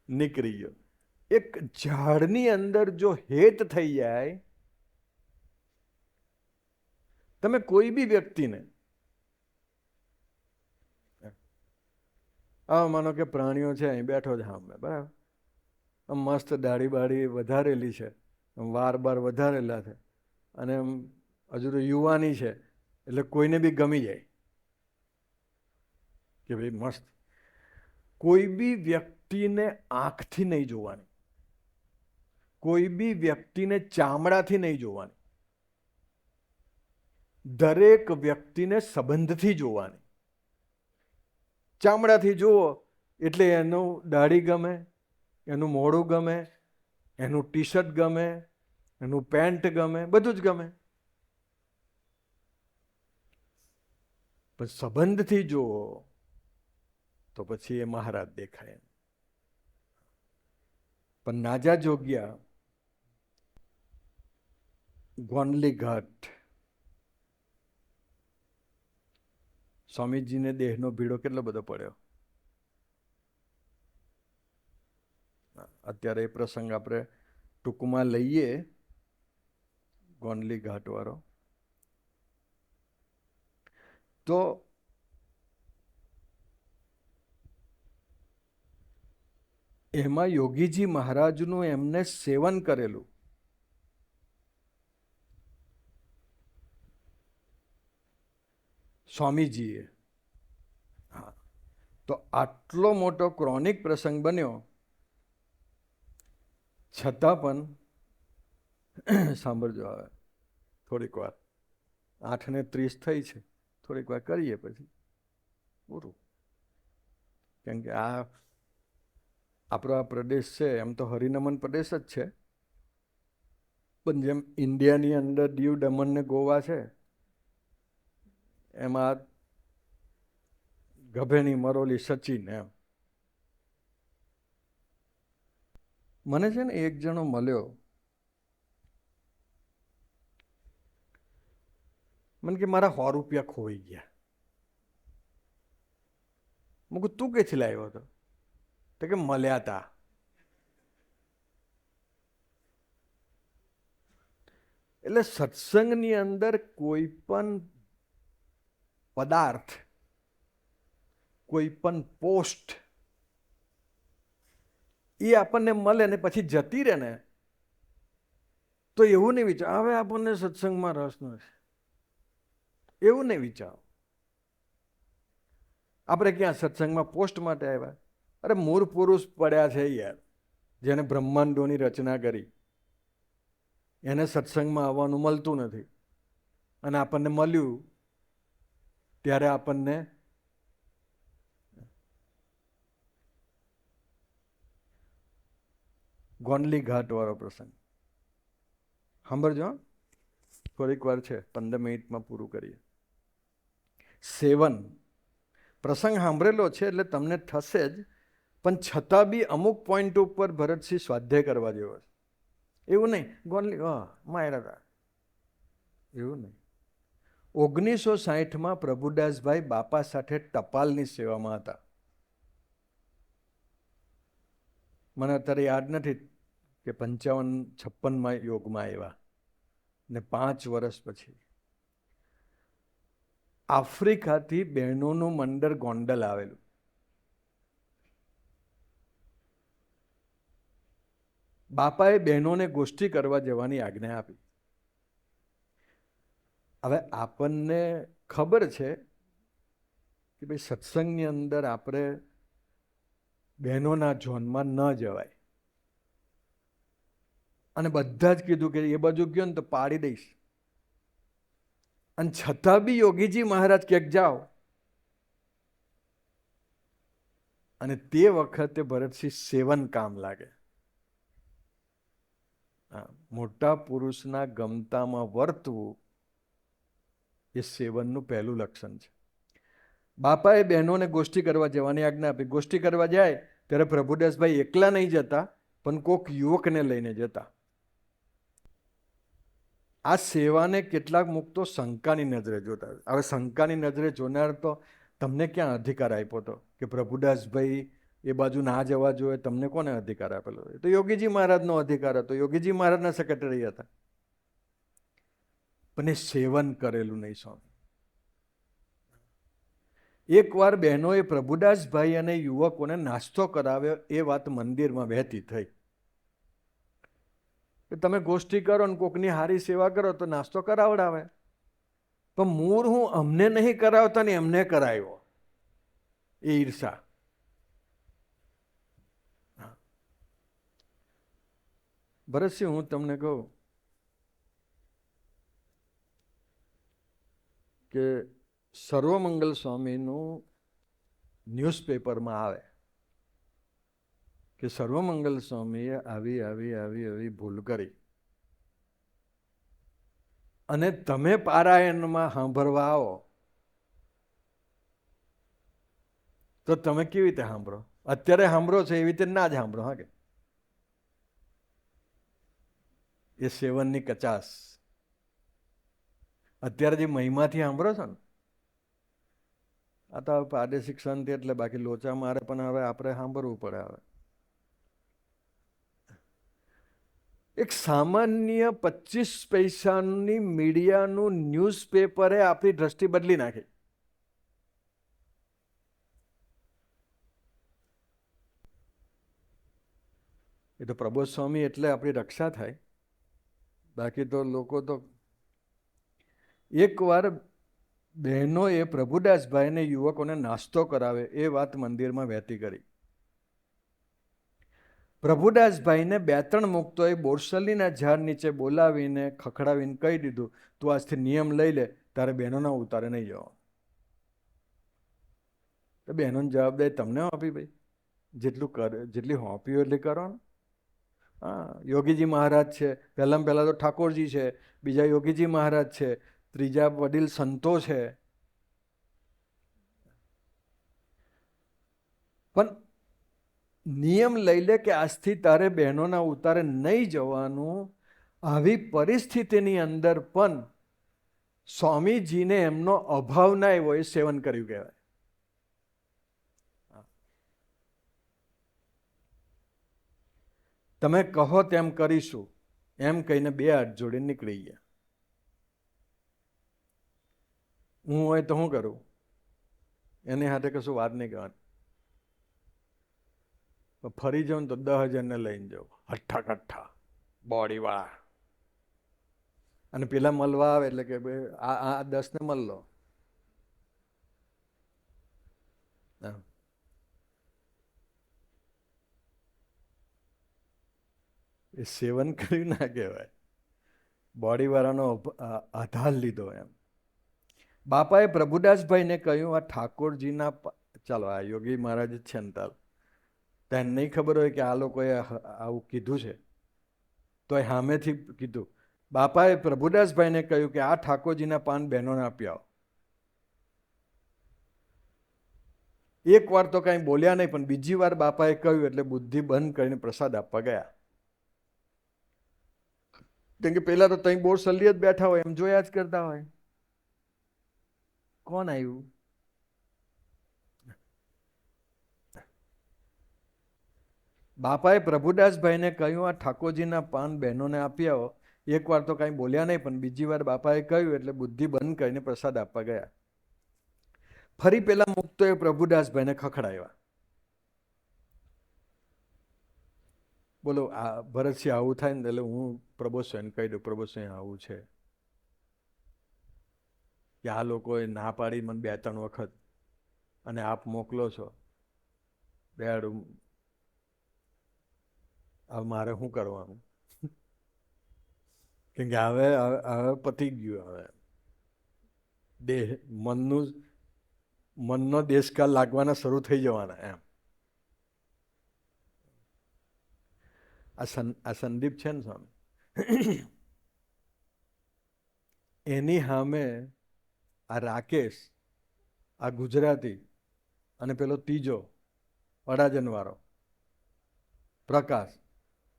નીકળી ગયો. એક ઝાડની અંદર જો હેત થઈ જાય, તમે કોઈ બી વ્યક્તિને, માનો કે પ્રાણીઓ છે, અહીં બેઠો છે સામે, બરાબર, મસ્ત દાઢી બાળી વધારેલી છે, વાર બાર વધારેલા છે, અને હજુ તો યુવાની છે એટલે કોઈને બી ગમી જાય કે ભાઈ મસ્ત. કોઈ બી વ્યક્તિને આંખથી નહીં જોવાની, કોઈ બી વ્યક્તિને ચામડાથી નહીં જોવાની, દરેક વ્યક્તિને સંબંધથી જોવાની. ચામડાથી જુઓ એટલે એનું દાઢી ગમે, એનું મોઢું ગમે, એનું ટી શર્ટ ગમે, એનું પેન્ટ ગમે, બધું જ ગમે. પણ સંબંધથી જુઓ તો પછી એ મહારાજ દેખાય. પણ નાજા જોગ્યા ગોંડલી ઘાટ સ્વામીજીને દેહનો ભીડો કેટલો બધો પડ્યો. અત્યારે એ પ્રસંગ આપણે ટૂંકમાં લઈએ. ગોંડલી ઘાટ વાળો તો એમાં યોગીજી મહારાજનું એમને સેવન કરેલું સ્વામીજીએ. હા, તો આટલો મોટો ક્રોનિક પ્રસંગ બન્યો છતાં પણ સાંભળજો, હવે થોડીક વાર 8:30 થઈ છે, થોડીક વાર કરીએ પછી પૂરું. કેમ કે આપણો આ પ્રદેશ છે એમ તો હરિનમન પ્રદેશ જ છે, પણ જેમ ઇન્ડિયાની અંદર દીવ, દમણ ને ગોવા છે, એમાં ગભેણી, મરોલી, સચિન એમ. મને છે ને એક જણો મળ્યો, મને કે મારા 100 રૂપિયા ખોઈ ગયા. મેં કહ્યું તું ક્યાંથી લાવ્યો હતો? તો કે મળ્યા હતા. એટલે સત્સંગની અંદર કોઈ પણ પદાર્થ, કોઈ પણ પોસ્ટ એ આપણને મળે ને પછી જતી રહે ને, તો એવું નહીં વિચાર હવે આપણને સત્સંગમાં રસ નથી, એવું નહીં વિચારો. આપણે ક્યાં સત્સંગમાં પોસ્ટ માટે આવ્યા? અરે મૂળ પુરુષ પડ્યા છે યાર, જેને બ્રહ્માંડોની રચના કરી, એને સત્સંગમાં આવવાનું મળતું નથી, અને આપણને મળ્યું ત્યારે આપણને ગોંડલી ઘાટ વાળો પ્રસંગ સાંભળજો. થોડીક વાર છે, 15 મિનિટમાં પૂરું કરીએ. સેવન પ્રસંગ સાંભળેલો છે એટલે તમને થશે જ, પણ છતાં બી અમુક પોઈન્ટ ઉપર ભરતસિંહ સ્વાધ્યાય કરવા જેવો છે. એવું નહીં ગોંડલી માયરા હતા, એવું નહીં. 1960માં પ્રભુદાસભાઈ બાપા સાથે ટપાલની સેવામાં હતા. મને અત્યારે યાદ નથી કે 55-56માં યોગમાં આવ્યા ને 5 વર્ષ પછી આફ્રિકાથી બહેનોનું મંડળ ગોંડલ આવેલું. બાપાએ બહેનોને ગોષ્ઠી કરવા જવાની આજ્ઞા આપી. હવે આપણને ખબર છે કે ભાઈ સત્સંગની અંદર આપણે બહેનોના ઝોનમાં ન જવાય, અને બધા જ કીધું કે એ બાજુ ગયો ને તો પાડી દઈશ. અને છતાં બી યોગીજી મહારાજ ક્યાંક જાઓ, અને તે વખતે ભરતસિંહ સેવન કામ લાગે. મોટા પુરુષના ગમતામાં વર્તવું એ સેવનનું પહેલું લક્ષણ છે. બાપાએ બહેનોને ગોષ્ઠી કરવા જવાની આજ્ઞા આપી. ગોષ્ઠી કરવા જાય ત્યારે પ્રભુદાસભાઈ એકલા નહીં જતા, પણ કોક યુવકને લઈને જતા. આ સેવાને કેટલાક મુક્તો શંકાની નજરે જોતા. હવે શંકાની નજરે જોનાર તો તમને ક્યાં અધિકાર આપ્યો હતો કે પ્રભુદાસભાઈ એ બાજુ ના જવા જોઈએ? તમને કોને અધિકાર આપેલો? તો યોગીજી મહારાજનો અધિકાર હતો, યોગીજી મહારાજના સેક્રેટરી હતા. પણ એ સેવન કરેલું નહીં સ્વામી. એકવાર બહેનોએ પ્રભુદાસભાઈ અને યુવકોને નાસ્તો કરાવ્યો, એ વાત મંદિરમાં વહેતી થઈ. કે તમે ગોષ્ઠી કરો ને કોકની હારી સેવા કરો તો નાસ્તો કરાવડાવે, પણ મૂળ હું અમને નહીં કરાવતા ને એમને કરાવ્યો, એ ઈર્ષા. ભરતસિંહ, હું તમને કહું કે સર્વમંગલ સ્વામીનું ન્યૂઝપેપરમાં આવે કે સર્વમંગલ સ્વામીએ આવી આવી આવી આવી ભૂલ કરી અને તમે પારાયણમાં સાંભળવા આવો તો તમે કેવી રીતે સાંભળો? અત્યારે સાંભળો છો એવી રીતે ના જ સાંભળો. હા, કે એ સેવનની કચાસ. અત્યારે જે મહિમાથી સાંભળો છો ને, આ તો પ્રાદેશિક સંત એટલે બાકી લોચા મારે, પણ હવે આપણે સાંભળવું પડે. હવે એક સામાન્ય 25 પૈસાની મીડિયાનું ન્યૂઝપેપરે આપણી દ્રષ્ટિ બદલી નાખી. એ તો પ્રબોધ સ્વામી એટલે આપણી રક્ષા થાય, બાકી તો લોકો તો. એકવાર બહેનોએ પ્રભુદાસભાઈને યુવકોને નાસ્તો કરાવે એ વાત મંદિરમાં વહેતી કરી. પ્રભુદાસભાઈને 2-3 મુક્તોએ બોરસલીના ઝાડ નીચે બોલાવીને ખખડાવીને કહી દીધું, તું આજથી નિયમ લઈ લે, તારે બહેનોના ઉતારે નહીં જવા. તો બહેનોની જવાબદારી તમને આપી, ભાઈ જેટલી હોંપ્યું એટલી કરો ને. હા, યોગીજી મહારાજ છે, પહેલાં તો ઠાકોરજી છે, બીજા યોગીજી મહારાજ છે, ત્રીજા વડીલ સંતો છે, પણ નિયમ લઈ લે કે આજથી તારે બહેનોના ઉતારે નહીં જવાનું. આવી પરિસ્થિતિની અંદર પણ સ્વામીજીને એમનો અભાવ ના એવો એ સેવન કર્યું કહેવાય. તમે કહો તેમ કરીશું એમ કહીને 2 હાથ જોડીને નીકળી ગયા. હું હોય તો શું કરું? એની સાથે કશું વાત નહીં કરવાની. ફરી જાઉં તો 10,000 ને લઈને જાઉં, હઠ્ઠા કઠ્ઠા બોડીવાળા. અને પેલા મળવા આવે એટલે કે આ 10 ને મળ લો. એ સેવન કર્યું ના કહેવાય, બોડીવાળાનો આધાર લીધો એમ. બાપાએ પ્રભુદાસભાઈને કહ્યું, આ ઠાકોરજીના, ચાલો આ યોગી મહારાજ જ છે ને, તેને નહીં ખબર હોય કે આ લોકોએ આવું કીધું છે, તો એ સામેથી કીધું. બાપાએ પ્રભુદાસભાઈને કહ્યું કે આ ઠાકોરજીના પાન બહેનોને આપી આવો. એક વાર તો કાંઈ બોલ્યા નહીં, પણ બીજી વાર બાપાએ કહ્યું એટલે બુદ્ધિ બંધ કરીને પ્રસાદ આપવા ગયા. કેમ કે પેલા તો ત્યાં બોરસલી જ બેઠા હોય, એમ જોયા જ કરતા હોય. કોણ આવ્યું? બાપાએ પ્રભુદાસભાઈને કહ્યું, આ ઠાકોરજીના પાન બહેનોને આપી આવો. એક વાર તો કાંઈ બોલ્યા નહીં, પણ બીજી વાર બાપાએ કહ્યું એટલે બુદ્ધિ બંધ કરીને પ્રસાદ આપવા ગયા. ફરી પેલા મુક્તોએ પ્રભુદાસભાઈને ખખડાવ્યા. બોલો, આ ભરતસિંહ આવું થાય ને એટલે હું પ્રબોધસ્વામીને કહી દઉં, પ્રબોધસ્વામી આવું છે કે આ લોકોએ ના પાડી મને 2-3 વખત, અને આપ મોકલો છો. બેડ હવે મારે શું કરવાનું? કેમ કે હવે પતી ગયું. હવે દેહ મનનો દેશકાલ લાગવાના શરૂ થઈ જવાના એમ. આ સંદીપ છે ને સ્વામી, એની સામે આ રાકેશ, આ ગુજરાતી, અને પેલો ત્રીજો અડાજનવાળો પ્રકાશ,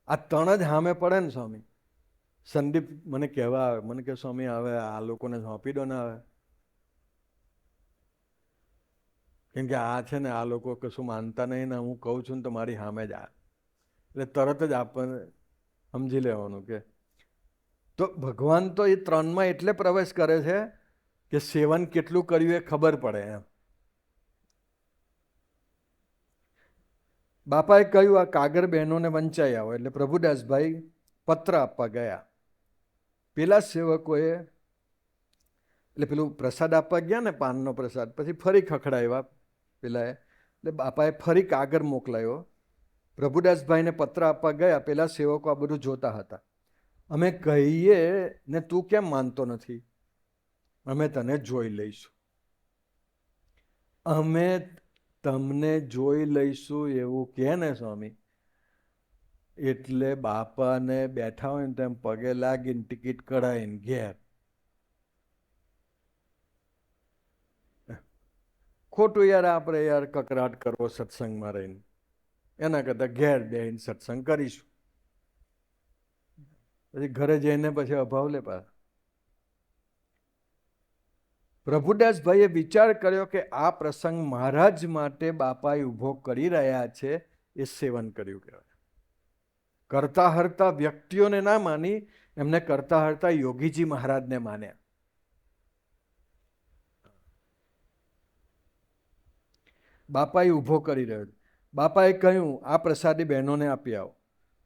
આ 3 જ સામે પડે ને સ્વામી. સંદીપ મને કહેવા આવે, મને કે સ્વામી હવે આ લોકોને સોંપી દો ને હવે, કેમ કે આ છે ને આ લોકો કશું માનતા નહીં ને હું કહું છું ને તો મારી સામે જ આવે. એટલે તરત જ આપણને સમજી લેવાનું કે તો ભગવાન તો એ 3માં એટલે પ્રવેશ કરે છે કે સેવન કેટલું કર્યું એ ખબર પડે એમ. બાપાએ કહ્યું, આ કાગર બહેનોને વંચાઈ આવો. એટલે પ્રભુદાસભાઈ પત્ર આપવા ગયા. પેલા સેવકોએ એટલે પેલું પ્રસાદ આપવા ગયા ને, પાનનો પ્રસાદ, પછી ફરી ખખડાવ્યા પેલાએ, એટલે બાપાએ ફરી કાગળ મોકલાયો. પ્રભુદાસભાઈને પત્ર આપવા ગયા, પેલા સેવકો આ બધું જોતા હતા. અમે કહીએ ને તું કેમ માનતો નથી? અમે તને જોઈ લઈશું, અમે તમને જોઈ લઈશું એવું કહે ને સ્વામી, એટલે બાપાને બેઠા હોય ને તેમ પગે લાગીને ટિકિટ કઢાવીને ઘેર. ખોટું યાર, આપણે યાર કકરાટ કરવો સત્સંગમાં રહીને, એના કરતાં ઘેર બેહીને સત્સંગ કરીશું. પછી ઘરે જઈને પછી અભાવ લે પા. પ્રભુદાસભાઈએ વિચાર કર્યો કે આ પ્રસંગ મહારાજ માટે બાપાએ ઊભો કરી રહ્યા છે, એ સેવન કર્યું કહેવાય. કરતા હરતા વ્યક્તિઓને ના માની, એમને કરતા હરતા યોગીજી મહારાજને માન્યા. બાપાએ ઊભો કરી રહ્યો. બાપાએ કહ્યું આ પ્રસાદી બહેનોને આપી આવો.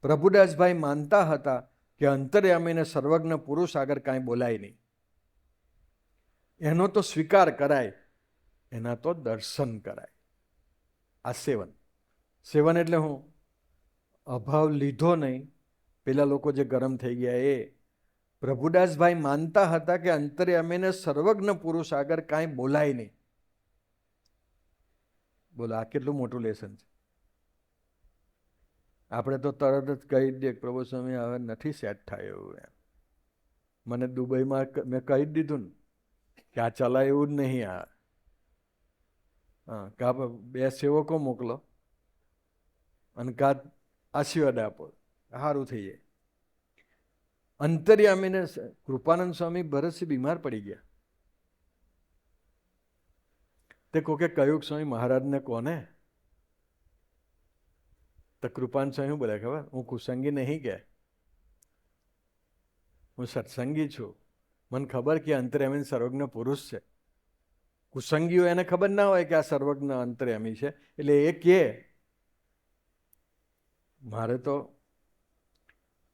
પ્રભુદાસભાઈ માનતા હતા કે અંતર્યામીને સર્વજ્ઞ પુરુષ આગળ કાંઈ બોલાય નહીં, એનો તો સ્વીકાર કરાય, એના તો દર્શન કરાય. આ સેવન. સેવન એટલે હું અભાવ લીધો નહીં. પેલા લોકો જે ગરમ થઈ ગયા એ. પ્રભુદાસભાઈ માનતા હતા કે અંતર્યામીને સર્વજ્ઞ પુરુષ આગળ કાંઈ બોલાય નહીં. બોલો, આ કેટલું મોટું લેસન છે. આપણે તો તરત જ કહી દઈએ પ્રભુ સ્વામી હવે નથી સેટ થાય એવું. એમ મને દુબઈમાં મેં કહી દીધું ને કે આ ચલાય એવું જ નહીં. હા, કા બે સેવકો મોકલો અને કા આશીર્વાદ આપો, સારું થઈ જાય. અંતર્યામીને કૃપાનંદ સ્વામી ભરતસિંહ બીમાર પડી ગયા. તે કોકે કહ્યું સ્વામી મહારાજને કોને? તો કૃપાન સ્વામી શું બોલે ખબર? હું કુસંગી નહીં કે, હું સત્સંગી છું. મને ખબર કે અંતર્યામી સર્વજ્ઞ પુરુષ છે. કુસંગીઓ એને ખબર ના હોય કે આ સર્વજ્ઞ અંતર્યામી છે, એટલે એ કે મારે તો.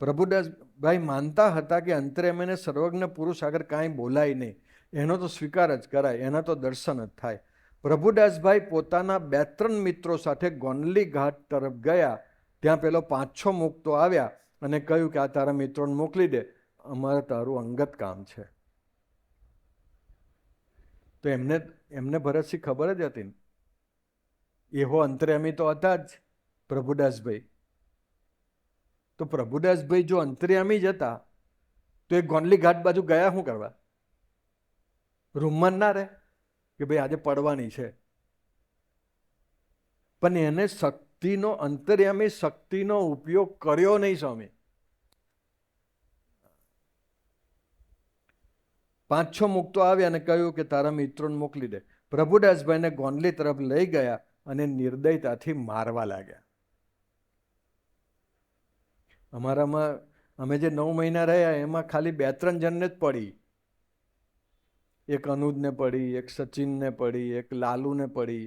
પ્રભુદાસભાઈ માનતા હતા કે અંતર્યામીને સર્વજ્ઞ પુરુષ આગળ કાંઈ બોલાય નહીં, એનો તો સ્વીકાર જ કરાય, એના તો દર્શન જ થાય. પ્રભુદાસભાઈ પોતાના 2-3 મિત્રો સાથે ગોંડલી ઘાટ તરફ ગયા. ત્યાં પેલો 5-6 મુક્તો આવ્યા અને કહ્યું કે આ તારા મિત્રોને મોકલી દે, અમારે તારું અંગત કામ છે. તો એમને ભરતસિંહ ખબર જ હતી ને, એવો અંતર્યામી તો હતા જ પ્રભુદાસભાઈ. તો પ્રભુદાસભાઈ જો અંતર્યામી જ હતા તો એ ગોંડલી ઘાટ બાજુ ગયા શું કરવા? રૂમમાં ના રહે કે ભાઈ આજે પડવાની છે. પણ એને શક્તિનો, અંતર્યામી શક્તિનો ઉપયોગ કર્યો નહીં સ્વામી. 5-6 મુક્તો આવ્યા અને કહ્યું કે તારા મિત્રોને મોકલી દે. પ્રભુદાસભાઈને ગોંડલી તરફ લઈ ગયા અને નિર્દયતાથી મારવા લાગ્યા. અમારામાં અમે જે 9 મહિના રહ્યા એમાં ખાલી 2-3 જણને જ પડી. એક અનુજને પડી, એક સચિનને પડી, એક લાલુને પડી,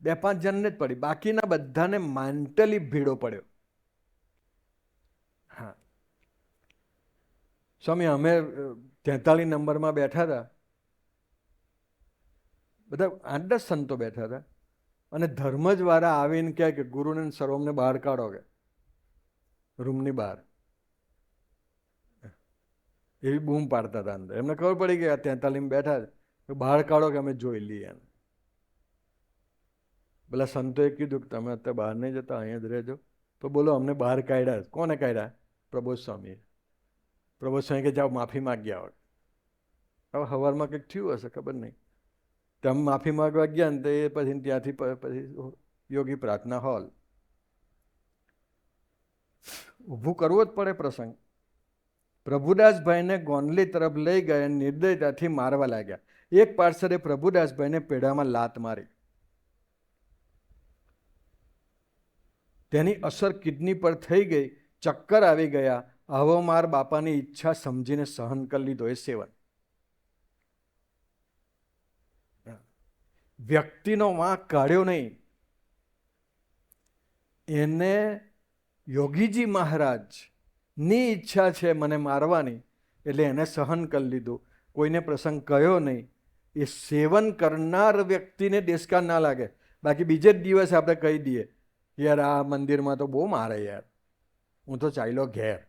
2-5 જણને જ પડી. બાકીના બધાને મેન્ટલી ભીડો પડ્યો. હા સ્વામી, અમે 43 નંબરમાં બેઠા હતા, બધા 8-10 સંતો બેઠા હતા, અને ધર્મજવાળા આવીને કહે કે ગુરુને સર્વમને બહાર કાઢો, કે રૂમની બહાર. એવી બૂમ પાડતા હતા અંદર. એમને ખબર પડી કે 43 બેઠા છે, બહાર કાઢો કે અમે જોઈ લઈએ. પેલા સંતોએ કીધું કે તમે અત્યારે બહાર નહીં જતા, અહીંયા જ રહેજો. તો બોલો અમને બહાર કાઢ્યા. કોને કાઢ્યા? પ્રબોધ સ્વામીએ. પ્રબોધ સ્વામી કે જાઓ માફી માગ્યા હોય. હવે સવારમાં કંઈક થયું હશે, ખબર નહીં. તમે માફી માગવા ગયા ને તો એ પછી ત્યાંથી પછી યોગી પ્રાર્થના હોલ ઊભું કરવો જ પડે પ્રસંગ. પ્રભુદાસભાઈને ગોંડલી તરફ લઈ ગયા, નિર્દયતાથી મારવા લાગ્યા. એક પાર્ષદે પ્રભુદાસભાઈને પેઢામાં લાત મારી. તેની અસર કિડની પર થઈ ગઈ, ચક્કર આવી ગયા. આવો માર બાપાની ઈચ્છા સમજીને સહન કરી લીધો. એ સેવન. વ્યક્તિનો વાંક કાઢ્યો નહીં. એને યોગીજી મહારાજ ની ઈચ્છા છે મને મારવાની, એટલે એને સહન કરી લીધું, કોઈને પ્રસંગ કહ્યો નહીં. એ સેવન કરનાર વ્યક્તિને દેશકા ના લાગે. બાકી બીજે જ દિવસે આપણે કહી દઈએ, યાર આ મંદિરમાં તો બહુ મારે યાર, હું તો ચાલ્યો ઘેર.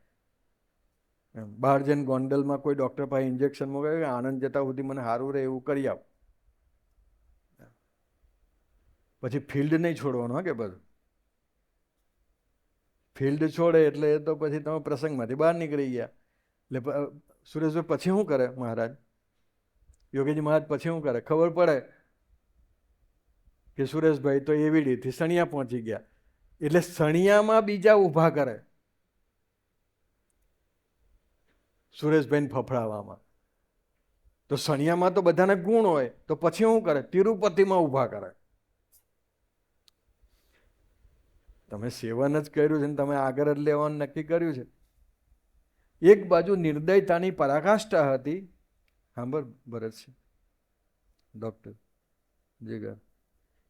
બહાર જઈને ગોંડલમાં કોઈ ડૉક્ટર પાસે ઇન્જેક્શન મોકલે, આનંદ જતા સુધી મને સારું રહે એવું કરી આપ. પછી ફિલ્ડ નહીં છોડવાનું કે બધું. ફિલ્ડ છોડે એટલે એ તો પછી તમે પ્રસંગમાંથી બહાર નીકળી ગયા. એટલે સુરેશભાઈ પછી શું કરે મહારાજ, યોગીજી મહારાજ પછી શું કરે, ખબર પડે કે સુરેશભાઈ તો એવીડીથી સણિયા પહોંચી ગયા, એટલે સણિયામાં બીજા ઊભા કરે સુરેશભાઈને ફફડાવવામાં. તો સણિયામાં તો બધાને ગુણ હોય, તો પછી શું કરે, તિરુપતિમાં ઊભા કરે. તમે સેવન જ કર્યું છે ને તમે આગળ જ લેવાનું નક્કી કર્યું છે. એક બાજુ નિર્દયતાની પરાકાષ્ઠા હતી, સાંભળ ભરત છે ડૉક્ટર જીગર,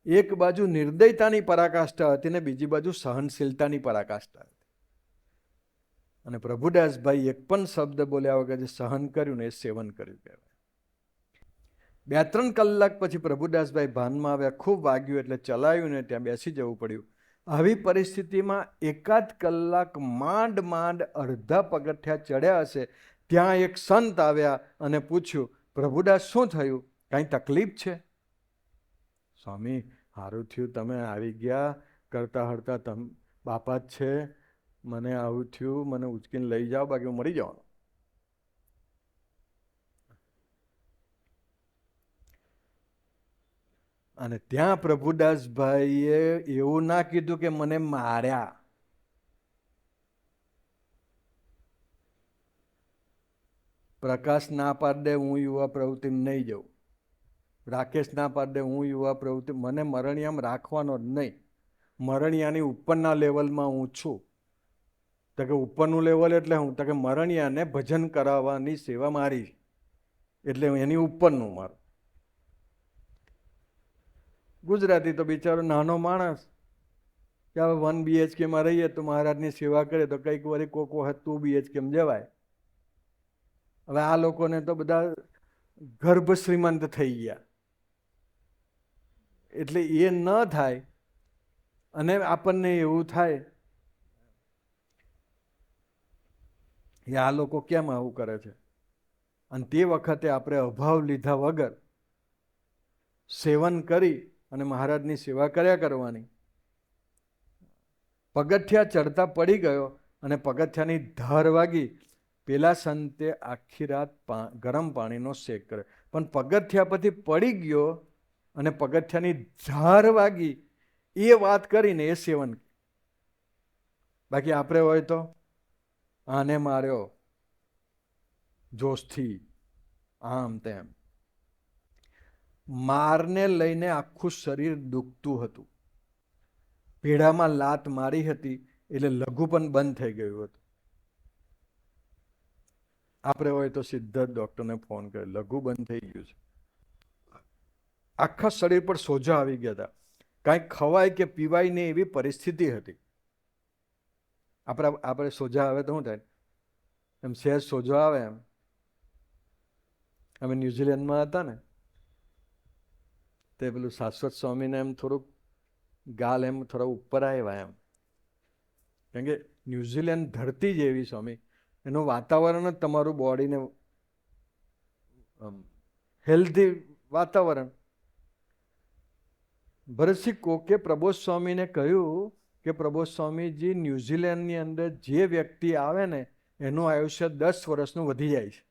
એક બાજુ નિર્દયતાની પરાકાષ્ઠા હતી ને બીજી બાજુ સહનશીલતાની પરાકાષ્ઠા હતી. અને પ્રભુદાસભાઈ એક પણ શબ્દ બોલ્યા વગર જે સહન કર્યું ને એ સેવન કર્યું કહેવાય. 2-3 કલાક પછી પ્રભુદાસભાઈ ભાનમાં આવ્યા, ખૂબ વાગ્યું એટલે ચલાવ્યું ને ત્યાં બેસી જવું પડ્યું. આવી પરિસ્થિતિમાં 1-8 કલાક માંડ માંડ અડધા પગથિયા ચડ્યા હશે, ત્યાં એક સંત આવ્યા અને પૂછ્યું, પ્રભુદાસ શું થયું, કાંઈ તકલીફ છે? સ્વામી સારું થયું તમે આવી ગયા, કરતા હરતા તમ બાપા જ છે, મને આવું થયું, મને ઉચકીને લઈ જાઓ, બાકી હું મરી જવાનો. અને ત્યાં પ્રભુદાસભાઈએ એવું ના કીધું કે મને માર્યા. પ્રકાશ ના પાડ દે હું યુવા પ્રવૃત્તિ નહીં જઉં, રાકેશ ના પાડ દે હું યુવા પ્રવૃત્તિ, મને મરણિયામ રાખવાનો જ નહીં. મરણિયાની ઉપરના લેવલમાં હું છું. તો કે ઉપરનું લેવલ એટલે હું, તો કે મરણિયાને ભજન કરાવવાની સેવા મારી, એટલે એની ઉપરનું મારું. ગુજરાતી તો બિચારો નાનો માણસ, કે હવે 1 BHK રહીએ તો મહારાજની સેવા કરે તો કંઈક વળી કોક વખત 2 BHK જવાય. હવે આ લોકોને તો બધા ગર્ભ શ્રીમંત થઈ ગયા, એટલે એ ન થાય. અને આપણને એવું થાય કે આ લોકો કેમ આવું કરે છે, અને તે વખતે આપણે અભાવ લીધા વગર સેવન કરી અને મહારાજની સેવા કર્યા કરવાની. પગથિયા ચડતા પડી ગયો અને પગથિયાની ધાર વાગી. પેલા સંતે આખી રાત ગરમ પાણીનો શેક કર્યો, પણ પગથિયા પછી પડી ગયો અને પગથિયાની ધાર વાગી એ વાત કરીને એ સેવન. બાકી આપણે હોય તો આને માર્યો જોશથી, આમ તેમ. મારને લઈને આખું શરીર દુખતું હતું. પીડામાં લાત મારી હતી એટલે લઘુ પણ બંધ થઈ ગયું હતું. આપણે હોય તો સીધા જ ડૉક્ટરને ફોન કરે, લઘુ બંધ થઈ ગયું છે. આખા શરીર પર સોજા આવી ગયા હતા, કાંઈક ખવાય કે પીવાય નહીં એવી પરિસ્થિતિ હતી. આપણે સોજા આવે તો શું થાય, એમ સહેજ સોજો આવે એમ. અમે ન્યુઝીલેન્ડમાં હતા ને તે પેલું શાશ્વત સ્વામીને એમ થોડુંક ગાલ એમ થોડા ઉપર આવ્યા એમ, કેમ કે ન્યુઝીલેન્ડ ધરતી જ એવી સ્વામી, એનું વાતાવરણ જ તમારું બોડીને હેલ્ધી વાતાવરણ. ભરતસિંહ કોકે પ્રબોધ સ્વામીને કહ્યું કે પ્રબોધ સ્વામીજી, ન્યુઝીલેન્ડની અંદર જે વ્યક્તિ આવે ને એનું આયુષ્ય 10 વર્ષનું વધી જાય છે.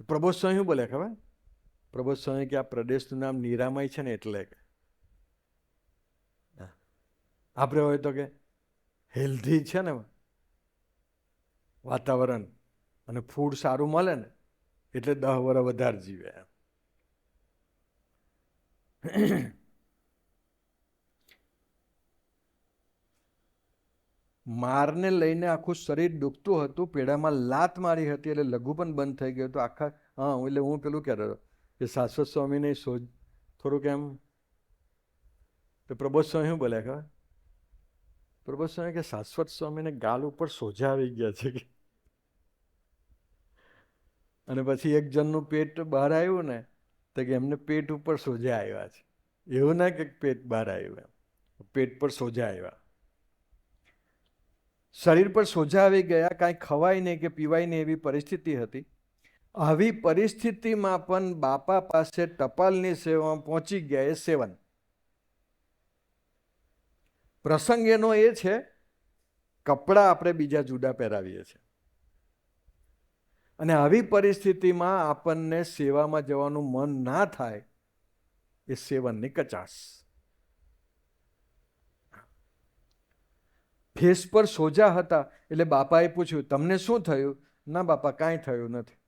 પ્રબોધ સ્વામી શું બોલે ખબર? પ્રબોધ સ્વામી કે આ પ્રદેશનું નામ નિરામય છે ને એટલે. આપણે હોય તો કે હેલ્ધી છે ને વાતાવરણ અને ફૂડ સારું મળે ને એટલે 10 વર્ષ વધારે જીવે એમ. મારને લઈને આખું શરીર દુખતું હતું, પેડામાં લાત મારી હતી એટલે લઘુ પણ બંધ થઈ ગયું હતું આખા. હા, એટલે હું પેલું કહેતો હતો કે શાશ્વત સ્વામીને થોડુંક એમ. તો પ્રબોધ સ્વામી શું બોલ્યા ખબર? પ્રભુ સ્વામી કે શાશ્વત સ્વામીને ગાલ ઉપર સોજા આવી ગયા છે કે, અને પછી એક જણનું પેટ બહાર આવ્યું ને તો કે એમને પેટ ઉપર સોજા આવ્યા છે. એવું ના કે પેટ બહાર આવ્યું, પેટ પર સોજા આવ્યા, શરીર પર સોજા આવી ગયા, કાંઈ ખવાય નહીં કે પીવાય નહીં એવી પરિસ્થિતિ હતી. આવી પરિસ્થિતિમાં પણ બાપા પાસે ટપાલની સેવામાં પહોંચી ગયા. એ સેવન પ્રસંગ એનો એ છે, કપડાં આપણે બીજા જુદા પહેરાવીએ છીએ, અને આવી પરિસ્થિતિમાં આપણને સેવામાં જવાનું મન ના થાય, એ સેવનની કચાશ. ફેસ પર સોજા હતા એટલે બાપાએ પૂછ્યું, તમને શું થયું? ના બાપા, કાંઈ થયું નથી.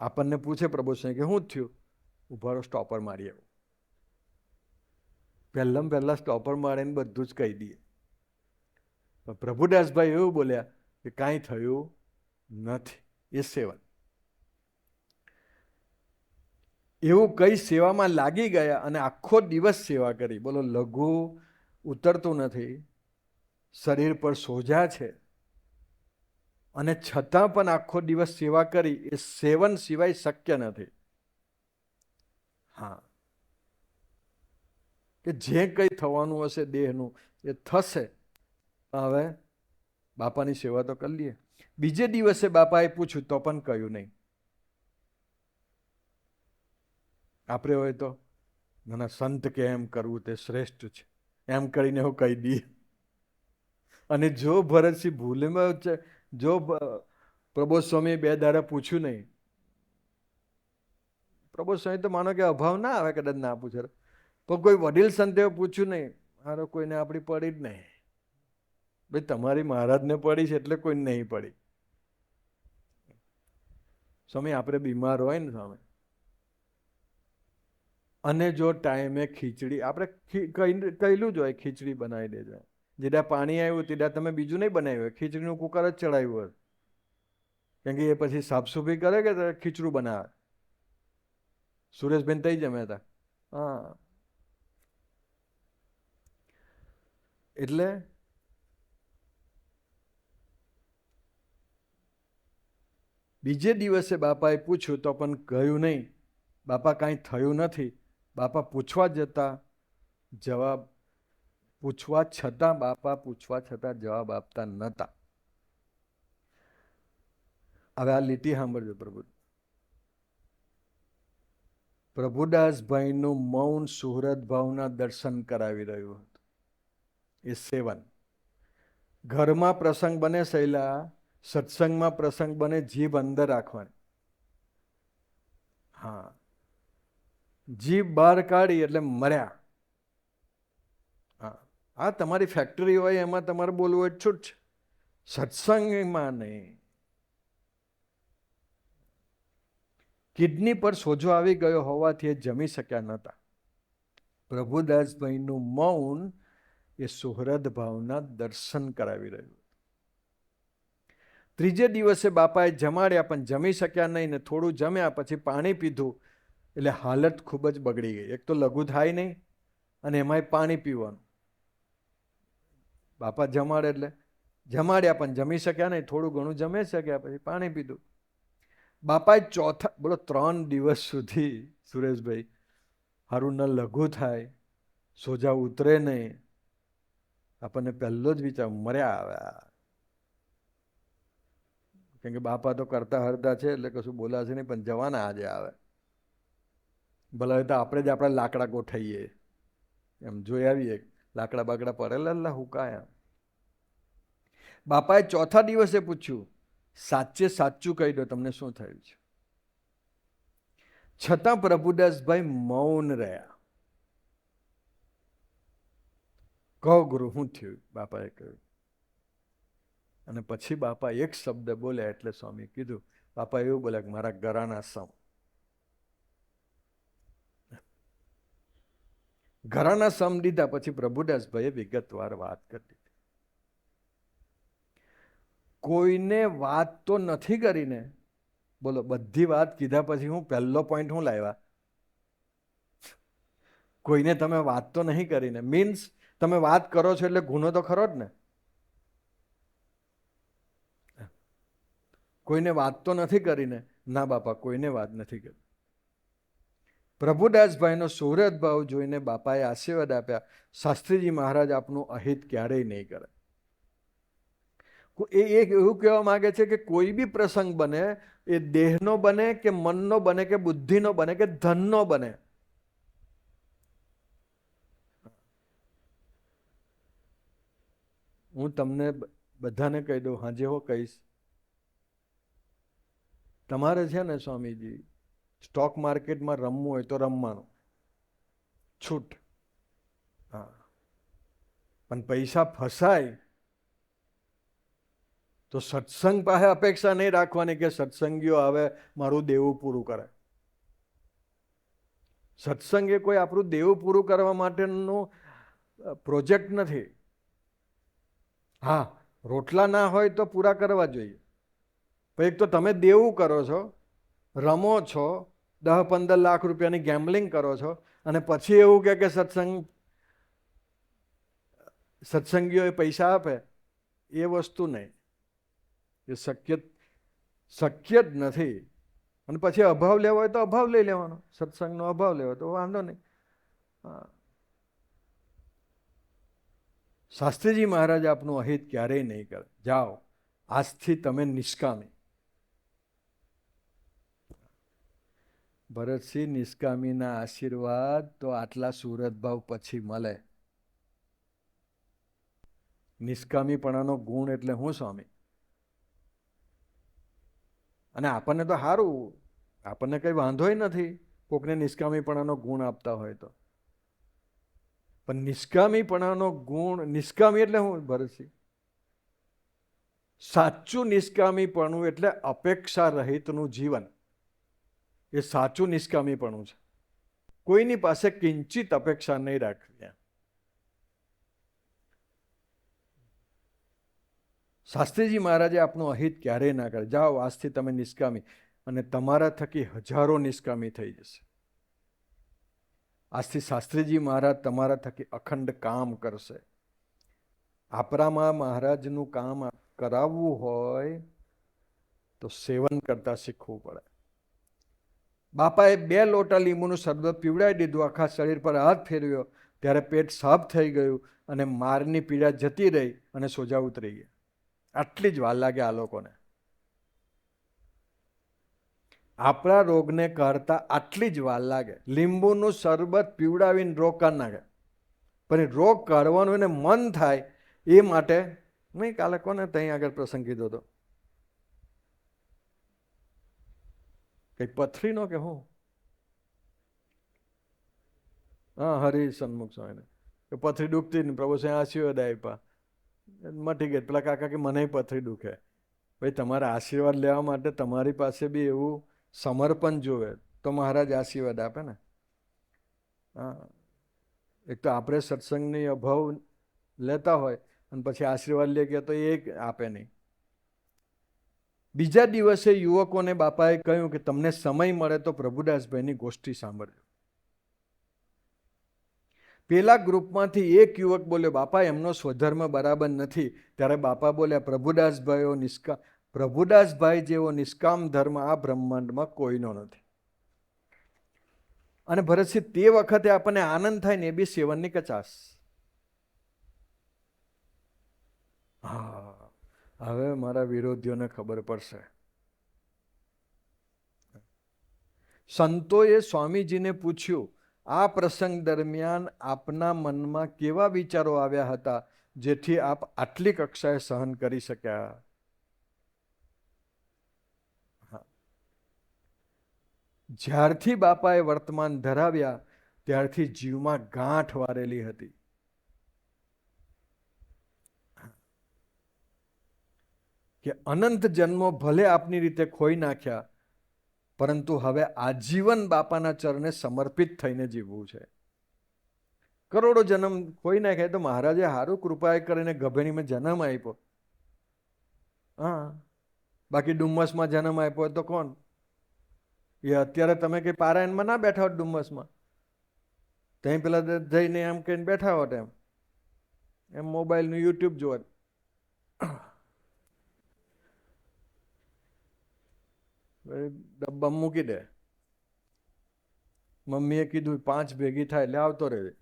આપણને પૂછે પ્રભુ સ્વામી કે શું થયું? ઉભારો, સ્ટોપર મારી આવ્યો. પહેલા સ્ટોપર મારીને બધું જ કહી દઈએ. પ્રભુદાસભાઈ એવું બોલ્યા કે કાંઈ થયું નથી. એ સેવન. એવું કઈ સેવામાં લાગી ગયા અને આખો દિવસ સેવા કરી. બોલો, લઘુ ઉતરતું નથી, શરીર પર સોજા છે, અને છતાં પણ આખો દિવસ સેવા કરી. એ સેવન સિવાય શક્ય નથી. હા, કે જે કંઈ થવાનું હશે દેહનું એ થશે. હવે બાપાની સેવા તો કરી લઈએ. બીજે દિવસે બાપાએ પૂછ્યું તો પણ કહ્યું નહીં. આપણે હોય તો નાના સંત કે એમ કરવું તે શ્રેષ્ઠ છે, એમ કરીને હું કહી દઈએ. અને જો ભરતસિંહ ભૂલમાં છે, જો પ્રબોધ સ્વામી 2 દાડા પૂછ્યું નહીં, પ્રબોધ સ્વામી તો માનો કે અભાવ ના આવે, કદાચ ના પૂછે, પણ કોઈ વડીલ સંતે પૂછ્યું નહીં, મારો કોઈને આપણી પડી જ નહીં. ભાઈ તમારી મહારાજને પડી છે એટલે કોઈ નહીં પડી. સ્વામી આપણે બીમાર હોય ને સ્વામી, અને જો ટાઈમે ખીચડી, આપણે કહેલું જ હોય ખીચડી બનાવી દેજો. જેડા પાણી આવ્યું તેડા તમે બીજું નહીં બનાવ્યું હોય, ખીચડીનું કુકર જ ચડાવ્યું હોય. કેમ કે એ પછી સાફસૂફી કરે કે ખીચડું બનાવે. સુરેશબેન થઈ જમે હતા. હા, એટલે બીજે દિવસે બાપાએ પૂછ્યું તો પણ કહ્યું નહીં. બાપા કાંઈ થયું નથી. બાપા પૂછવા જતા જવાબ, પૂછવા છતાં બાપા પૂછવા છતાં જવાબ આપતા નહોતા. હવે આ લીટી સાંભળજો. પ્રભુદાસભાઈનું મૌન સુહૃદ ભાવના દર્શન કરાવી રહ્યું હતું. એ સેવન. ઘરમાં પ્રસંગ બને સહેલા, સત્સંગમાં પ્રસંગ બને જીભ અંદર રાખવાની. હા, જીભ બહાર કાઢી એટલે મર્યા. હા, આ તમારી ફેક્ટરી હોય એમાં તમારે બોલવું એ છૂટ છે, સત્સંગમાં નહીં. કિડની પર સોજો આવી ગયો હોવાથી એ જમી શક્યા નહોતા. પ્રભુદાસભાઈનું મૌન એ સુહૃદ ભાવના દર્શન કરાવી રહ્યું. ત્રીજે દિવસે બાપાએ જમાડ્યા પણ જમી શક્યા નહીં, ને થોડું જમ્યા પછી પાણી પીધું એટલે હાલત ખૂબ જ બગડી ગઈ. એક તો લઘુ થાય નહીં અને એમાંય પાણી પીવાનું. બાપા જમાડે એટલે જમાડ્યા પણ જમી શક્યા નહીં, થોડું ઘણું જમી શક્યા પછી પાણી પીધું. બાપાએ ચોથા, બોલો 3 દિવસ સુધી સુરેશભાઈ હારું ન લઘુ થાય, સોજા ઉતરે નહીં. આપણને પહેલો જ વિચાર મર્યા આવ્યા. કેમ કે બાપા તો કરતા હરતા છે એટલે કશું બોલાશે નહીં, પણ જવાના આજે આવે. ભલે તો આપણે જ આપણા લાકડા ગોઠવીએ, એમ જોઈ આવીએ લાકડા બાકડા પડેલા હુકાયા. બાપાએ ચોથા દિવસે પૂછ્યું, સાચે સાચું કહી દો તમને શું થયું છે? છતાં પ્રભુદાસભાઈ મૌન રહ્યા. કહો ગુરુ, શું થયું? બાપાએ કહ્યું. અને પછી બાપા એક શબ્દ બોલ્યા એટલે સ્વામી કીધું. બાપા એવું બોલ્યા કે મારા ઘરાના સમ. ઘરાના સમ દીધા. પછી પ્રભુદાસભાઈએ વિગતવાર વાત કરી. કોઈને વાત તો નથી કરીને, બોલો, બધી વાત કીધા પછી હું પહેલો પોઈન્ટ હું લાવ્યા? કોઈને તમે વાત તો નહીં કરીને, મીન્સ તમે વાત કરો છો એટલે ગુનો તો ખરો જ ને. કોઈને વાત તો નથી કરીને? ના બાપા, કોઈને વાત નથી કરી. પ્રભુદાસભાઈનો સુરત ભાવ જોઈને બાપાએ આશીર્વાદ આપ્યા, શાસ્ત્રીજી મહારાજ આપનું અહિત ક્યારેય નહીં કરે. એ એવું કહેવા માંગે છે કે કોઈ બી પ્રસંગ બને, એ દેહનો બને કે મનનો બને કે બુદ્ધિનો બને કે ધનનો બને, હું તમને બધાને કહી દઉં, હાજે હો કહીશ, તમારે છે ને સ્વામીજી સ્ટોક માર્કેટમાં રમવું હોય તો રમવાનું, છૂટ. હા, પણ પૈસા ફસાય તો સત્સંગ પાસે અપેક્ષા નહીં રાખવાની કે સત્સંગીઓ આવે મારું દેવું પૂરું કરે. સત્સંગ એ કોઈ આપણું દેવું પૂરું કરવા માટેનું પ્રોજેક્ટ નથી. હા, રોટલા ના હોય તો પૂરા કરવા જોઈએ. એક તો તમે દેવું કરો છો, રમો છો, 10-15 લાખ રૂપિયાની ગેમ્બલિંગ કરો છો, અને પછી એવું કે સત્સંગીઓ પૈસા આપે, એ વસ્તુ નહીં. એ શક્ય જ નથી. અને પછી અભાવ લેવો હોય તો અભાવ લઈ લેવાનો, સત્સંગનો અભાવ લેવો તો વાંધો નહીં. શાસ્ત્રીજી મહારાજ આપનું અહિત ક્યારેય નહીં કરે. જાઓ, આજથી તમે નિષ્કામી. ભરતસિંહ, નિષ્કામીના આશીર્વાદ તો આટલા સુરત ભાવ પછી મળે. નિષ્કામીપણાનો ગુણ એટલે હું સ્વામી. અને આપણને તો સારું, આપણને કઈ વાંધોય નથી કોકને નિષ્કામીપણાનો ગુણ આપતા હોય તો. પણ નિષ્કામીપણાનો ગુણ, નિષ્કામી એટલે હું ભરતસિંહ? સાચું નિષ્કામીપણું એટલે અપેક્ષા રહિતનું જીવન. એ સાચું નિષ્કામીપણું છે. કોઈની પાસે કિંચિત અપેક્ષા નહીં રાખવી. શાસ્ત્રીજી મહારાજે આપનું અહિત ક્યારેય ના કરે. જાઓ, આજથી તમે નિષ્કામી. અને તમારા થકી હજારો નિષ્કામી થઈ જશે. આજથી શાસ્ત્રીજી મહારાજ તમારા થકી અખંડ કામ કરશે. આપણામાં મહારાજનું કામ કરાવવું હોય તો સેવન કરતા શીખવું પડે. બાપાએ 2 લોટા લીંબુનું શરબત પીવડાવી દીધું, આખા શરીર પર હાથ ફેરવ્યો, ત્યારે પેટ સાફ થઈ ગયું અને મારની પીડા જતી રહી અને સોજા ઉતરી ગયા. આટલી જ વાર લાગે આ લોકોને. આપણા રોગને કાઢતા આટલી જ વાર લાગે. લીંબુનું શરબત પીવડાવીને રોગ કાઢી નાખે, પણ રોગ કાઢવાનું એને મન થાય એ માટે નહીં. કાલે કોને ત્યાં આગળ પ્રસંગ કીધો હતો, કઈ પથરીનો કે હું? હા, હરિ સન્મુખ સ્વામીને પથરી દુખતી ને પ્રભુ સાહેબ આશીર્વાદ આપ્યા, મટી ગઈ. પેલા કાકા કે મને પથરી દુખે. ભાઈ, તમારા આશીર્વાદ લેવા માટે તમારી પાસે બી એવું સમર્પણ જોવે તો મહારાજ આશીર્વાદ આપે ને. હા, એક તો આપણે સત્સંગની અભાવ લેતા હોય અને પછી આશીર્વાદ લે કે તો એ આપે નહીં. બીજા દિવસે યુવકોને બાપાએ કહ્યું કે તમને સમય મળે તો પ્રભુદાસભાઈની ગોષ્ઠી સાંભળજો. પેલા ગ્રુપમાંથી એક યુવક બોલ્યો, બાપા એમનો સ્વધર્મ બરાબર નથી. ત્યારે બાપા બોલ્યા, પ્રભુદાસભાઈ જેવો નિષ્કામ ધર્મ આ બ્રહ્માંડમાં કોઈનો નથી. અને ભરતસિંહ, તે વખતે આપણને આનંદ થાય ને, એ બી સેવનની કચાશ. હા, હવે મારા વિરોધીઓને ખબર પડશે. સંતોએ સ્વામીજીને પૂછ્યું, આ પ્રસંગ દરમિયાન આપના મનમાં કેવા વિચારો આવ્યા હતા જેથી આપ આટલી કક્ષાએ સહન કરી શક્યા? જ્યારથી બાપાએ વર્તમાન ધરાવ્યા ત્યારથી જીવમાં ગાંઠ વારેલી હતી. કે અનંત જન્મો ભલે આપની રીતે ખોઈ નાખ્યા, પરંતુ હવે આજીવન બાપાના ચરણે સમર્પિત થઈને જીવવું છે. કરોડો જન્મ ખોઈ નાખ્યા તો મહારાજે સારું કૃપા કરીને ગભેણીમાં જન્મ આપ્યો. હા, બાકી ડુમ્મસમાં જન્મ આપ્યો તો કોણ? એ અત્યારે તમે કઈ પારાયણમાં ના બેઠા હોત ડુમ્મસમાં, ત્યાં પેલા જઈને એમ કહીને બેઠા હોત એમ. એમ મોબાઈલનું યુટ્યુબ જોવે, ડબ્બા મૂકી દે. મમ્મીએ કીધું 5 ભેગી થાય એટલે આવતો રહે.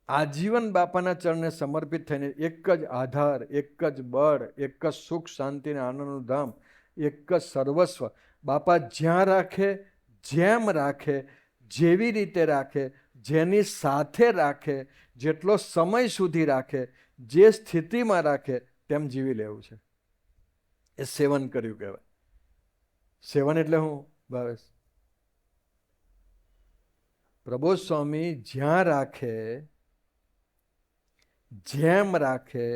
આજીવન બાપાના ચરણને સમર્પિત થઈને એક જ આધાર, એક જ બળ, એક જ સુખ શાંતિ અને આનંદનું ધામ, એક જ સર્વસ્વ. બાપા જ્યાં રાખે, જેમ રાખે, જેવી રીતે રાખે, જેની સાથે રાખે, જેટલો સમય સુધી રાખે, જે સ્થિતિમાં રાખે તેમ જીવી લેવું છે. એ સેવન કર્યું કહેવાય. સેવન એટલે હું ભાવેશ? પ્રબોધ સ્વામી જ્યાં રાખે, જેમ રાખે,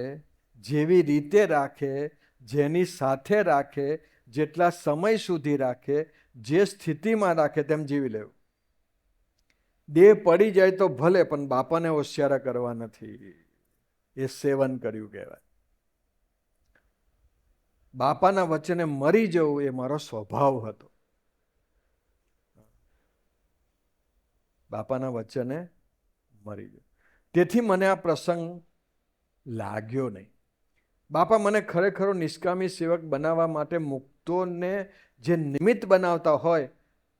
જેવી રીતે રાખે, જેની સાથે રાખે, જેટલા સમય સુધી રાખે, જે સ્થિતિમાં રાખે તેમ જીવી લેવું. દેહ પડી જાય તો ભલે, પણ બાપાને હોશિયારા કરવા નથી. એ સેવન કર્યું કહેવાય. બાપાના વચને મરી જવું એ મારો સ્વભાવ હતો. બાપાના વચને મરી જવું. તેથી મને આ પ્રસંગ લાગ્યો નહીં. બાપા મને ખરેખર નિષ્કામી સેવક બનાવવા માટે મુક્તોને જે નિમિત્ત બનાવતા હોય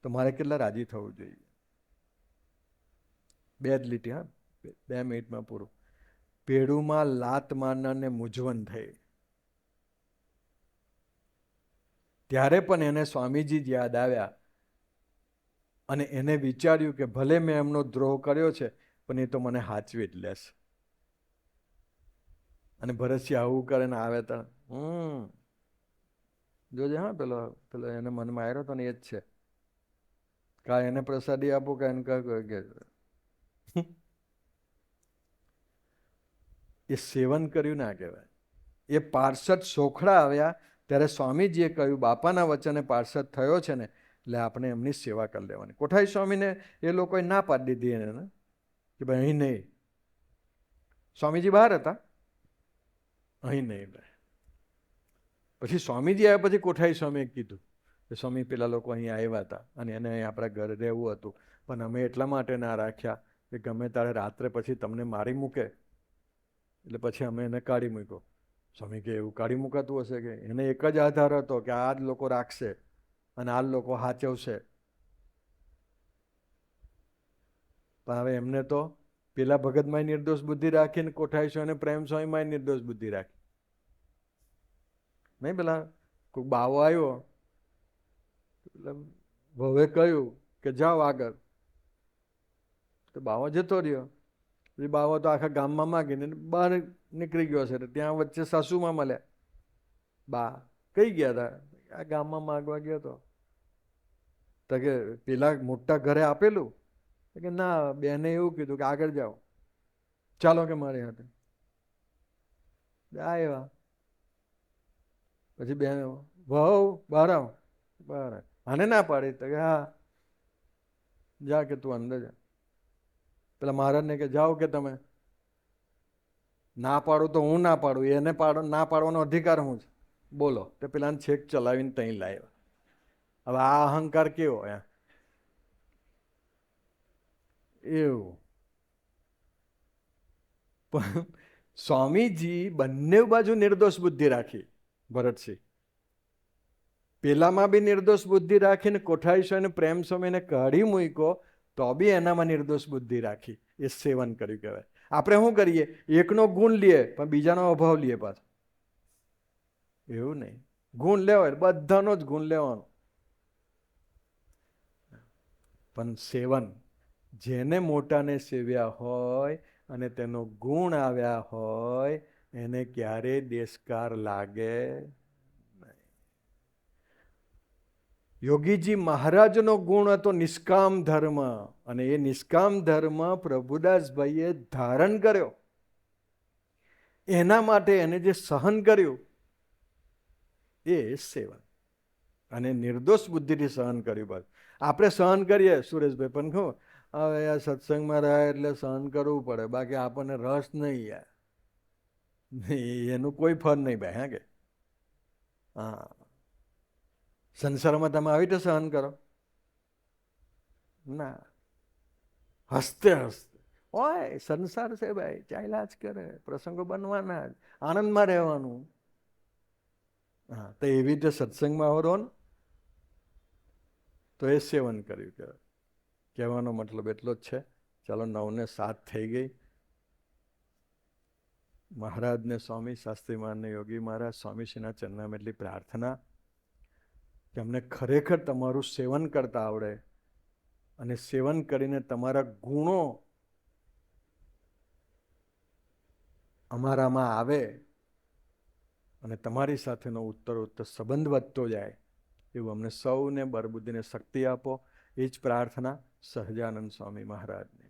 તો મારે કેટલા રાજી થવું જોઈએ. 2 જ લીટી, હા, 2 મિનિટમાં પૂરું. પેડુમાં લાત મારનારને મૂંઝવણ થઈ ત્યારે પણ એને સ્વામીજી જ યાદ આવ્યા અને એને વિચાર્યું કે ભલે મેં એમનો દ્રોહ કર્યો છે પણ એ તો મને હાચવી જ લેશે. અને ભરતસિંહ આવું કરે ને આવે તો જોજે, હા, પેલો પેલો એને મનમાં આવ્યો તો ને એ જ છે. કા એને પ્રસાદી આપો કે એને કે એ સેવન કર્યું ના કહેવાય. એ પાર્ષદ સોખડા આવ્યા ત્યારે સ્વામીજીએ કહ્યું બાપાના વચને પાર્ષદ થયો છે ને એટલે આપણે એમની સેવા કરી લેવાની. કોઠારી સ્વામીને એ લોકોએ ના પાડી દીધી એને કે ભાઈ અહીં નહીં. સ્વામીજી બહાર હતા, અહીં નહીં. પછી સ્વામીજી આવ્યા પછી કોઠારી સ્વામીએ કીધું કે સ્વામી પેલા લોકો અહીં આવ્યા હતા અને એને આપણા ઘરે રહેવું હતું, પણ અમે એટલા માટે ના રાખ્યા કે ગમે ત્યારે રાત્રે પછી તમને મારી મૂકે એટલે પછી અમે એને કાઢી મૂક્યો. સ્વામી કે એવું કાઢી મુકાતું હશે? કે એને એક જ આધાર હતો કે આ જ લોકો રાખશે અને આ જ લોકો હાચવશે. પણ હવે એમને તો પેલા ભગતમાં નિર્દોષ બુદ્ધિ રાખીને કોઠારી સ્વામી પ્રેમ સ્વામીમાં નિર્દોષ બુદ્ધિ રાખી. નહીં, પેલા કોઈ બાવો આવ્યો એટલે વહુએ કહ્યું કે જાઓ આગળ, તો બાવો જતો રહ્યો. પછી બાવો તો આખા ગામમાં માગીને બહાર નીકળી ગયો છે. ત્યાં વચ્ચે સાસુમાં મળ્યા. બા કઈ ગયા હતા? આ ગામમાં માગવા ગયો હતો. તો કે પેલા મોટા ઘરે આપેલું? કે ના, બેને એવું કીધું કે આગળ જાઓ, ચાલો કે મારી હાથે. આવ્યા પછી બેન વહુ બહાર આવ, બહાર આને ના પાડી તો કે હા જા, કે તું અંદર જા. પેલા મહારાજને કે જાઓ કે તમે. ના પાડું તો હું ના પાડું, એને ના પાડવાનો અધિકાર હું છે, બોલો. તો પેલાને છેક ચલાવીને ત્યાં લાવ્યા. હવે આ અહંકાર કેવો એવું. પણ સ્વામીજી બંને બાજુ નિર્દોષ બુદ્ધિ રાખી. ભરતસિંહ પેલામાં બી નિર્દોષ બુદ્ધિ રાખીને કોઠારી સ્વામીને પ્રેમ સ્વામીને કાઢી મૂક્યો તો બી એનામાં નિર્દોષ બુદ્ધિ રાખી. એ સેવન કર્યું કહેવાય. આપણે શું કરીએ? એકનો ગુણ લઈએ પણ બીજાનો અભાવ લઈએ પાછો. એવું નહીં, ગુણ લેવાય, બધાનો જ ગુણ લેવાનો. પણ સેવન, જેને મોટાને સેવ્યા હોય અને તેનો ગુણ આવ્યા હોય એને ક્યારે દેશકાર લાગે નહીં. યોગીજી મહારાજનો ગુણ હતો નિષ્કામ ધર્મ, અને એ નિષ્કામ ધર્મ પ્રભુદાસભાઈએ ધારણ કર્યો. એના માટે એને જે સહન કર્યું એ સેવન, અને નિર્દોષ બુદ્ધિથી સહન કર્યું. બસ આપણે સહન કરીએ સુરેશભાઈ, પણ કહું હવે આ સત્સંગમાં રહે એટલે સહન કરવું પડે, બાકી આપણને રસ નહીં યાર, એનું કોઈ ફળ નહીં ભાઈ. હા કે હા, સંસારમાં તમે આવી રીતે સહન કરો ના, હસતે હસતે હોય સંસાર છે ભાઈ, ચાલ્યા જ કરે, પ્રસંગો બનવાના જ, આનંદમાં રહેવાનું. હા, તો એવી રીતે સત્સંગમાં આવો રહો ને તો એ સેવન કર્યું. કહેવાનો મતલબ એટલો જ છે. ચાલો 9:07 થઈ ગઈ. મહારાજને, સ્વામી શાસ્ત્રી મહારાજને, યોગી મહારાજ, સ્વામીશ્રીના ચરણામાં એટલી પ્રાર્થના કે અમને ખરેખર તમારું સેવન કરતા આવડે અને સેવન કરીને તમારા ગુણો અમારામાં આવે અને તમારી સાથેનો ઉત્તરોત્તર સંબંધ વધતો જાય એવું અમને સૌને બરબુદ્ધિને શક્તિ આપો. એ જ પ્રાર્થના સહજાનંદ સ્વામી મહારાજની.